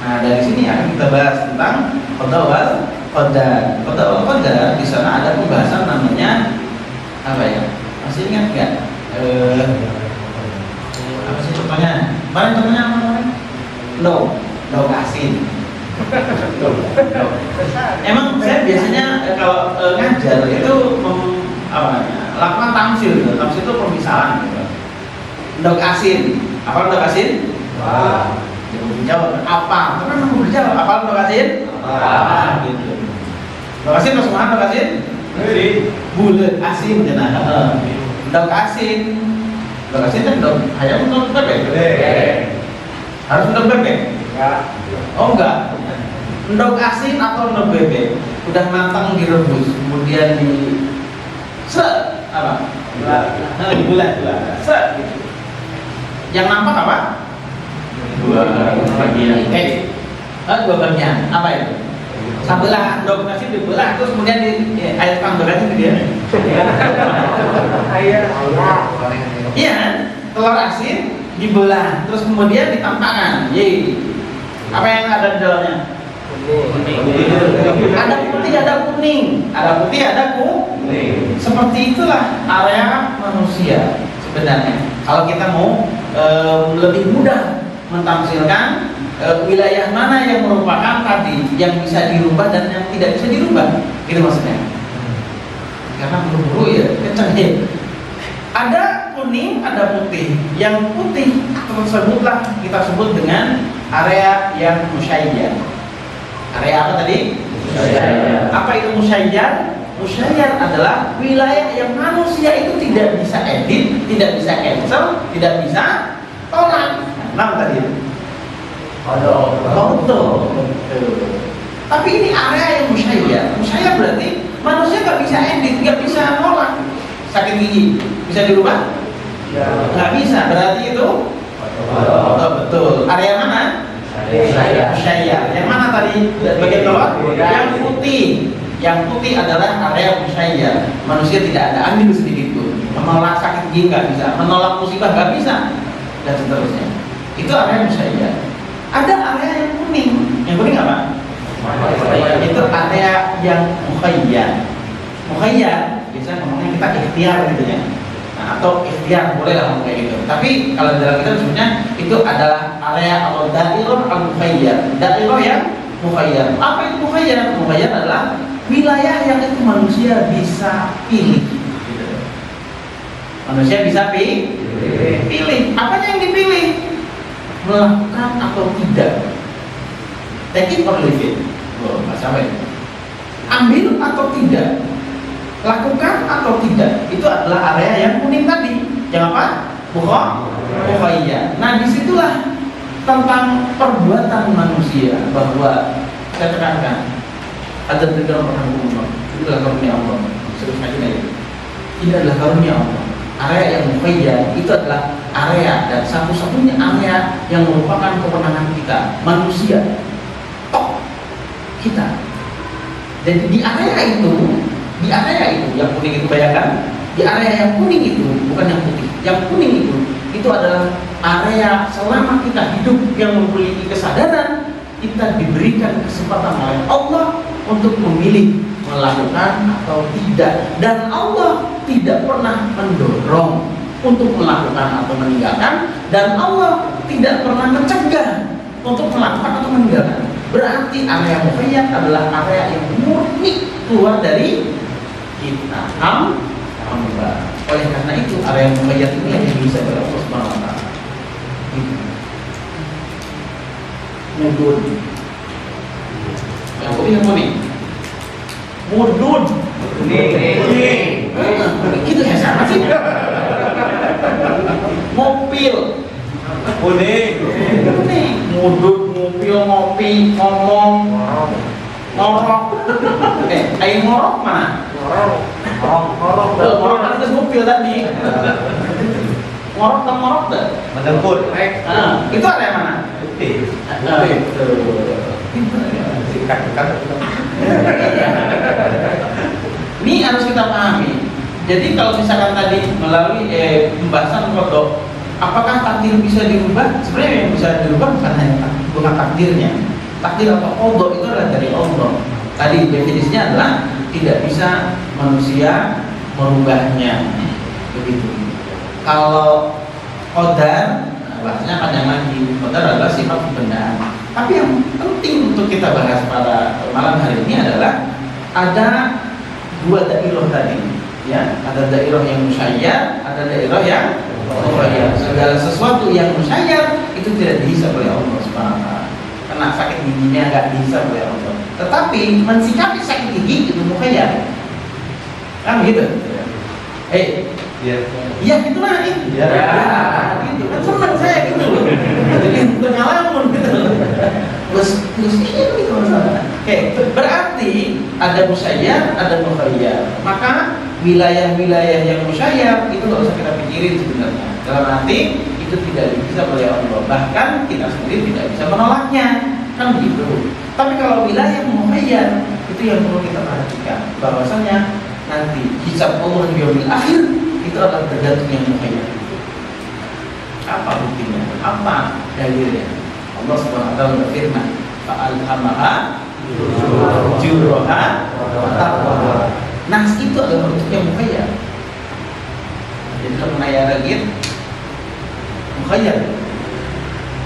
Nah, dari sini akan kita bahas tentang qada wal qadar. Qada wal qadar di sana ada pembahasan namanya apa ya? Masih ingat enggak? Apa sih contohnya? Mana contohnya apa namanya? Lauk asin. Emang saya biasanya kalau ngajar itu lakukan tamsil gitu. Tamsil itu pemisahan gitu. Lauk asin. Apa lauk asin? Wah. Jawab apa? Tapi memang berjawab. Apa lauk asin? Apa? Gitu. Lauk asin masuk mana lauk asin? Bulat asin jenah. Lauk asin. Lauk asin kan lauk ayam atau bebek? Harus lauk bebek? Enggak. Oh enggak. Endok asin atau endok bebek udah matang direbus, kemudian di bulat gitu. Yang nampak apa?
Dua bagian.
Dua bagian. Apa itu? Sambelah endok asin dibelah terus kemudian di air endok asin itu dia. Iya, telur asin dibelah terus kemudian ditampakkan. Apa yang ada di dalamnya? Ada putih, ada kuning. Ada putih, ada kuning. Seperti itulah area manusia sebenarnya. Kalau kita mau lebih mudah mentamsilkan wilayah mana yang merupakan tadi yang bisa dirubah dan yang tidak bisa dirubah, gitu maksudnya. Karena buru-buru ya, kencang ya. Ada kuning, ada putih. Yang putih tersebutlah kita sebut dengan area yang musyayyar. Area apa tadi? Musyayyar. Apa itu musyayyar? Musyayyar adalah wilayah yang manusia itu tidak bisa edit, tidak bisa cancel, tidak bisa tolak. Nah tadi. Betul. Tapi ini area yang musyayyar. Musyayyar berarti manusia nggak bisa edit, nggak bisa nolak. Sakit gigi bisa dirubah? Nggak bisa. Berarti itu betul. Area mana? Musyayyar. Yang mana tadi? Bagian bawah? Yang putih. Yang putih adalah area musyayyar. Manusia tidak ada andil sedikit pun. Menolak sakit gigi nggak bisa, menolak musibah nggak bisa, dan seterusnya. Itu area musyayyar. Ada area yang kuning. Yang kuning apa? Itu area yang mukhayyar. Mukhayyar biasanya ngomongnya kita ikhtiar gitu ya. Nah, atau ikhtiar boleh lah ngomong kayak gitu. Tapi kalau dalam kita sebenarnya itu adalah area atau dairah al-mukhayyar. Dairah yang mukhayyar. Apa itu mukhayyar? Mukhayyar adalah wilayah yang itu manusia manusia bisa pilih. Manusia bisa pilih. Apanya yang dipilih? Melakukan atau tidak. Take it or leave it. Ambil atau tidak, lakukan atau tidak. Itu adalah area yang kuning tadi. Yang apa? Bukhaiyah. Nah, disitulah tentang perbuatan manusia, bahwa saya tekankan ada dalam perhubungan itu adalah karunia Allah. Ini adalah karunia Allah. Area yang bukhaiyah itu adalah area dan satu-satunya area yang merupakan kewenangan kita, manusia. Kita. Jadi di area itu yang kuning itu, bayangkan, di area yang kuning itu, bukan yang putih, yang kuning itu adalah area selama kita hidup yang memiliki kesadaran, kita diberikan kesempatan oleh Allah untuk memilih melakukan atau tidak, dan Allah tidak pernah mendorong untuk melakukan atau meninggalkan, dan Allah tidak pernah mencegah untuk melakukan atau meninggalkan. Berarti area mukhayyar adalah area yang murni keluar dari kita, hamba. Oleh karena itu area mukhayyar ini yang bisa Allah Subhanahu wa taala. Mudun. Yang kuning. Mudun. Gitu ya sama sih. Mobil. Kuning. Mudun. Mobil, ngopi, ngomong, ngorok. Ayo ngorok mana? Ngorok kan itu mobil tadi. Ngorok dan ngorok dah.
Menjemput.
Itu ada yang mana?
Putih.
Ini harus kita pahami. Jadi kalau misalkan tadi melalui pembahasan kodok, apakah takdir bisa dirubah? Sebenarnya yang bisa dirubah bukan takdirnya. Takdir atau kodok itu adalah dari Allah. Tadi definisinya adalah tidak bisa manusia merubahnya. Begitu. Kalau qadar, bahasanya panjang lagi. Qadar adalah sifat kebenaran. Tapi yang penting untuk kita bahas pada malam hari ini adalah ada dua dairah tadi, ya. Ada dairah yang musyayyar, ada dairah yang mukhayyar. Segala sesuatu yang musyayyar itu tidak dihisab oleh Allah Subhanahu wa taala. Kena sakit giginya enggak dihisab oleh Allah. Tetapi mensikapi sakit gigi itu mukhayyar. Kan begitu? Iya gitu lah ini. Gitu kan senang saya gitu loh. Jadi pengalaman gitu. Terus gitu masalah. Berarti ada musyayyar, ada mukhayyar. Maka wilayah-wilayah yang musyayyar itu nggak usah kita pikirin sebenarnya. Dalam arti itu tidak bisa oleh Allah. Bahkan kita sendiri tidak bisa menolaknya. Kan begitu. Tapi kalau wilayah mukhayyar itu yang perlu kita perhatikan. Bahwasanya nanti hisab Allah di yaumil akhir itu akan tergantung yang mukhayyar. Apa buktinya? Apa dalilnya? Allah Subhanahu wa taala berfirman, "Fa'alhamaha fujuraha wa taqwaha." Nas itu adalah bentuk yang mukhayyar. Jadi kalau ayat langit mukhayyar.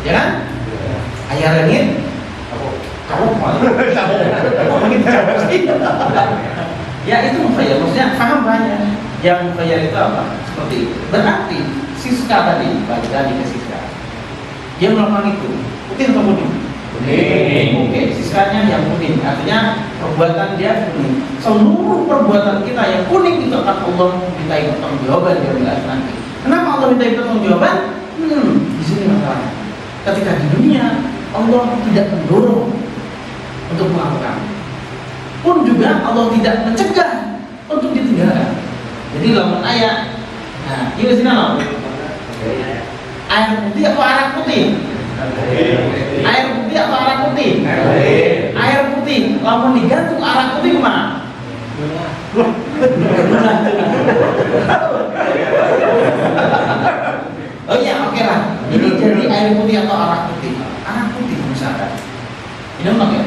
Ya kan? Ayat langit ya itu mukhayyar, maksudnya paham banyak. Yang mukhayyar itu apa? Seperti itu. Berarti Siska tadi, balik tadi ke Siska. Dia melakukan itu, putih atau kuning? Kuning. Oke, Siskanya yang kuning. Artinya perbuatan dia kuning. Seluruh perbuatan kita yang kuning itu akan Allah mintai pertanggungjawaban di akhirat nanti. Kenapa Allah mintai pertanggungjawaban? Di sini masalahnya. Ketika di dunia Allah tidak mendorong untuk melakukan, pun juga Allah tidak mencegah untuk ditinggalkan. Jadi lamun ayat, nah ini sini loh. Air putih atau arak putih? Air putih atau arak putih? Air putih. Lamun digantung arak putih kemana? Oh iya, oke lah. Ini jadi air putih atau arak putih? Arak putih misalkan. Ini apa ya?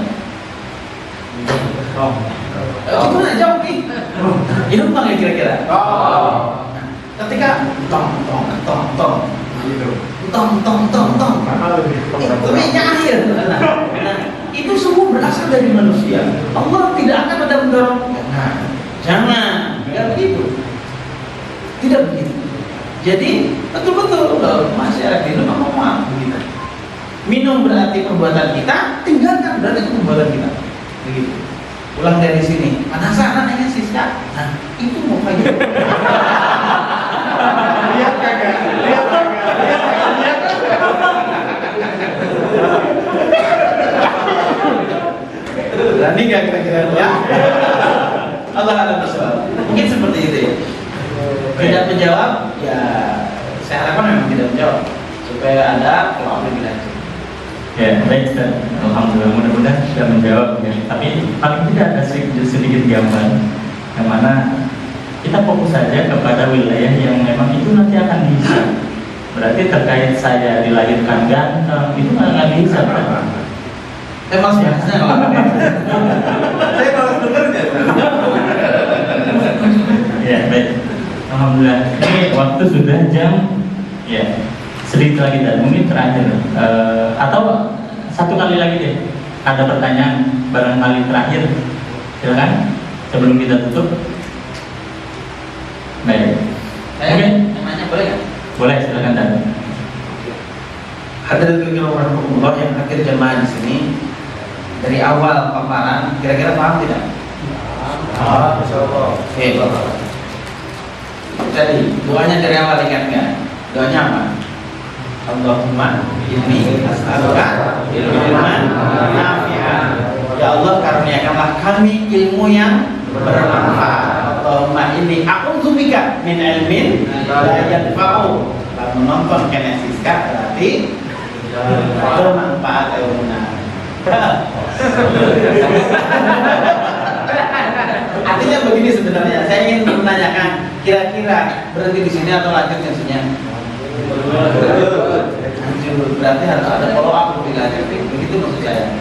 Itu nggak jauh nih. Ini apa ya kira-kira? Ketika tong, itu akhir. Nah, itu semua berasal dari manusia. Allah tidak akan ada mendorong. Nah, Jangan, tidak begitu. Tidak begitu. Jadi betul-betul masih ada minum apa begitu. Minum berarti perbuatan kita, tinggalkan berarti itu perbuatan kita. Begitu. Pulang dari sini, penasaran nanya Siska. Nah, itu mau kayak gitu.
Lihat kagak? Lihat kagak? Lihat kagak?
Berani nggak kira-kira ya? Allah alam bisawab. Mungkin seperti itu ya. Tidak menjawab, ya saya harapkan memang tidak menjawab supaya ada kalau lebih lanjut.
Ya, baik Ustaz. Alhamdulillah, mudah-mudahan sudah menjawab ya. Tapi paling tidak ada sedikit gambar yang mana kita fokus saja kepada wilayah yang memang itu nanti akan dihisab. Berarti terkait saya dilahirkan ganteng itu nggak dihisab kan?
Mas biasanya kalau
Saya malas dengernya.
Ya, baik. Alhamdulillah. Ini waktu sudah jam ya. Sedikit lagi dan mungkin terakhir atau satu kali lagi deh. Ada pertanyaan barangkali terakhir, silakan sebelum kita tutup. Baik.
saya nanya boleh nggak?
Boleh, silakan Dan.
Hadirin rahimahullah yang hadir jemaah di sini dari awal paparan kira-kira paham tidak?
Insyaallah.
Oke, Bapak. Jadi doanya dari awal ingat nggak? Doanya apa? Allahumma inni as'aluka ilman nafi'an. Ya Allah, karuniakanlah kami ilmu yang bermanfaat. Allahumma inni a'udzubika min ilmin la yanfa'u. Kalau menonton Kinesiska berarti bermanfaat ilmunya. Artinya begini sebenarnya, saya ingin menanyakan kira-kira berhenti di sini atau lanjut tensinya? Lanjut, berarti harus ada follow up lebih lanjut. Begitu maksud saya.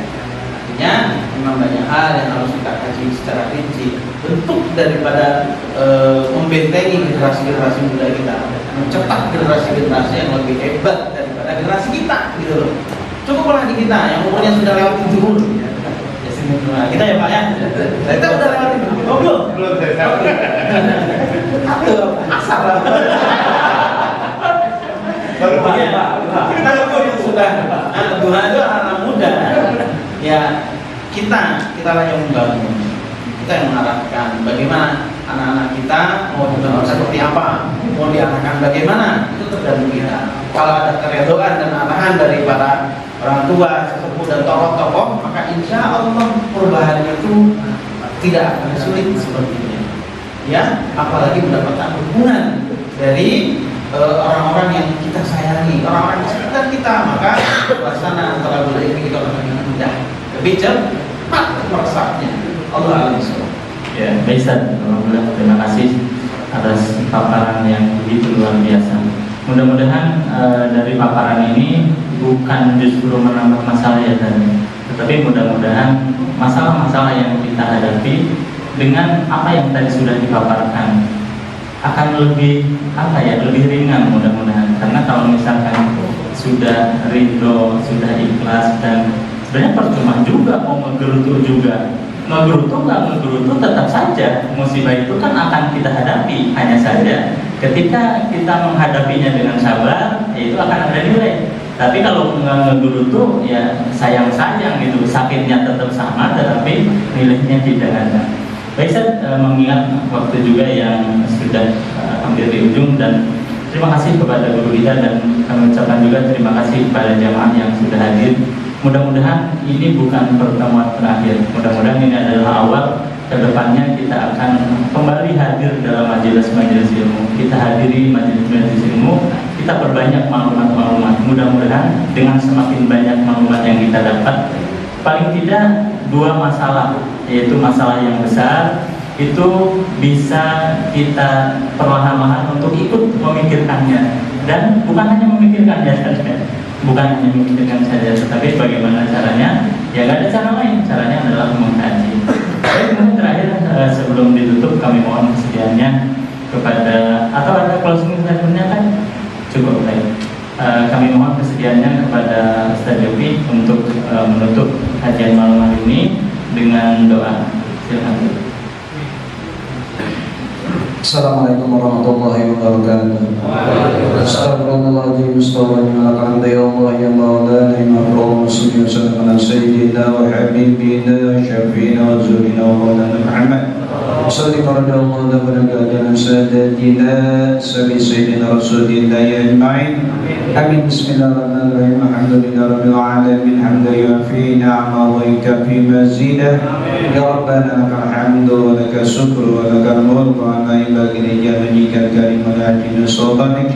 Artinya memang banyak hal yang harus kita kaji secara rinci. Bentuk daripada membentengi generasi-generasi muda kita, mencetak generasi-generasi yang lebih hebat daripada generasi kita, gitu loh. Cukuplah di kita yang umurnya sudah lewat 70. Ya sini kita ya Pak ya. Kita udah lewat 70. Oh, belum saya tahu. Aduh, asal. Baru Pak. Kita sudah Tuhan itu anak muda. Ya, kita lah yang membangun. Kita yang mengarahkan bagaimana anak-anak kita mau dibangun seperti apa, mau diarahkan bagaimana, itu tergantung kita. Kalau ada keredoan dan arahan dari para orang tua, sesepuh dan tokoh-tokoh, maka insya Allah perubahan itu tidak akan sulit sepertinya. Ya, apalagi mendapatkan dukungan dari orang-orang yang kita sayangi, orang-orang di sekitar kita, maka pelaksanaan antara budaya ini kita akan lebih mudah, lebih cepat meresapnya. Allah alam bisawab.
Ya, baik Ustaz. Alhamdulillah, terima kasih atas paparan yang begitu luar biasa. Mudah-mudahan dari paparan ini bukan justru menambah masalah ya tadi, tetapi mudah-mudahan masalah-masalah yang kita hadapi dengan apa yang tadi sudah dipaparkan akan lebih lebih ringan mudah-mudahan. Karena kalau misalkan sudah ridho, sudah ikhlas, dan sebenarnya percuma juga mau ngegerutu juga. Ngegerutu nggak ngegerutu tetap saja musibah itu kan akan kita hadapi. Hanya saja ketika kita menghadapinya dengan sabar, ya itu akan ada nilai. Tapi kalau nggak ngegerutu, ya sayang-sayang gitu, sakitnya tetap sama, tetapi nilainya tidak ada. Baik, saya mengingat waktu juga yang sudah hampir di ujung, dan terima kasih kepada guru kita, dan kami ucapkan juga terima kasih kepada jamaah yang sudah hadir. Mudah-mudahan ini bukan pertemuan terakhir. Mudah-mudahan ini adalah awal. Kedepannya kita akan kembali hadir dalam majelis-majelis ilmu. Kita hadiri majelis-majelis ilmu. Kita perbanyak maklumat-maklumat. Mudah-mudahan dengan semakin banyak maklumat yang kita dapat, paling tidak 2 masalah, yaitu masalah yang besar itu bisa kita perlahan-lahan untuk ikut memikirkannya, dan bukan hanya memikirkannya saja, tetapi bagaimana caranya? Ya nggak ada cara lain, caranya adalah mengkaji. Baik, kemudian terakhir sebelum ditutup kami mohon kesediaannya kepada, atau ada closing statement-nya kan? Cukup baik. Kami mohon kesediaannya kepada Ustaz Jopi untuk menutup kajian malam hari ini dengan doa. Silakan.
Assalamualaikum warahmatullahi wabarakatuh. Astagfirullahaladzim. Astagfirullahaladzim. Ya Allah ya Maulana ya Maulana salli wa sallim ala sayyidina wa habibina syafiina wa zurina wa maulana Muhammad. Salli ala Allah wa barakatuh sadatina sabi sayyidina rasulillah ajma'in. Amin. Bismillahirrahmanirrahim. Alhamdulillahi rabbil alamin. Hamdan yuafi ni'amahu wa yukafi mazidah. Ya Rabbana lakal hamdu wa lakal syukru wa lakal mulku wa bagi rijal karim wa ajinu sultanik.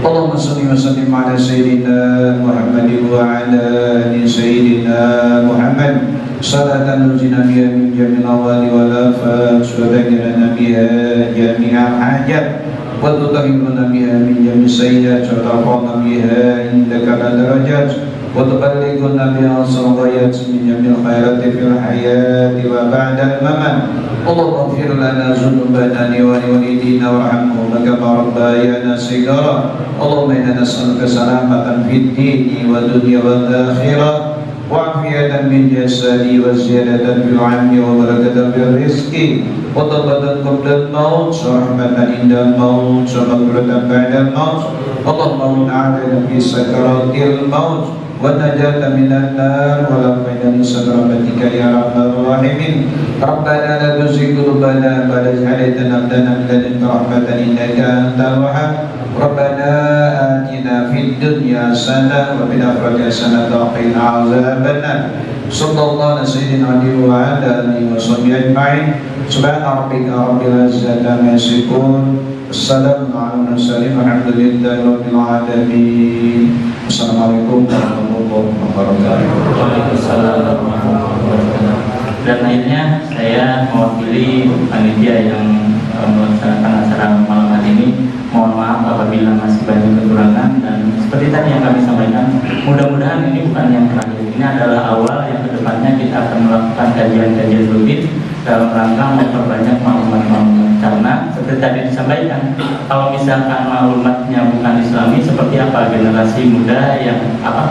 Allahumma salli wa sallim ala sayyidina Muhammad wa ala ali sayyidina Muhammad salatan nuzina biha min jamil awali wal afat wa bayyana biha jami'al hajat wa tutahhiruna biha min jamil sayyidat wa tarfa'una biha indaka ala darajat wa tuballighuna biha asal ghayat min jamil khairati fil hayati wa ba'da al-mamat. Allahumma ighfir lana dhunubana wa liwalidina warhamhum kama rabbayana shighara. Allahumma inna nas'aluka salamatan fid dini wa dunya wal akhirah wa afiyatan min jasadi wa ziyadatan fil 'ilmi wa barakatan fil rizqi wa tawbatan qabla al-maut wa rahmatan inda al-maut wa maghfiratan ba'da al-maut. Allahumma inna fi sakaratil maut wa najata minan nar wa la fayda sadratika ya arhamar rahimin. Rabbana la tuzigh qulubana ba'da idh hadaytana wa hab lana min ladunka rahmatan innaka antal wahhab. Rabbana atina fid dunya hasanah wa fil akhirati hasanah wa qina adzabannar. Sallallahu ala sayyidina wa ala alihi wa sahbihi ajma'in. Subhana rabbika rabbil izzati amma yasifun. Wassalamu ala mursalin walhamdulillahi rabbil alamin. Assalamualaikum warahmatullahi wabarakatuh.
Waalaikumsalam warahmatullahi wabarakatuh. Dan akhirnya saya mewakili panitia yang melaksanakan acara malam hari ini. Mohon maaf apabila masih banyak kekurangan, dan seperti tadi yang kami sampaikan, mudah-mudahan ini bukan yang terakhir. Ini adalah awal yang kedepannya kita akan melakukan kajian-kajian rutin dalam rangka memperbanyak maklumat-maklumat. Karena seperti tadi disampaikan, kalau misalkan maklumatnya bukan Islami, seperti apa generasi muda yang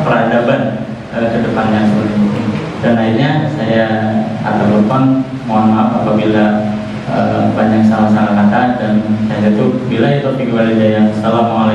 peradaban kedepannya seperti itu. Dan akhirnya saya akan mohon maaf apabila banyak salah-salah kata, dan saya tutup bila itu walidayah. Assalamualaikum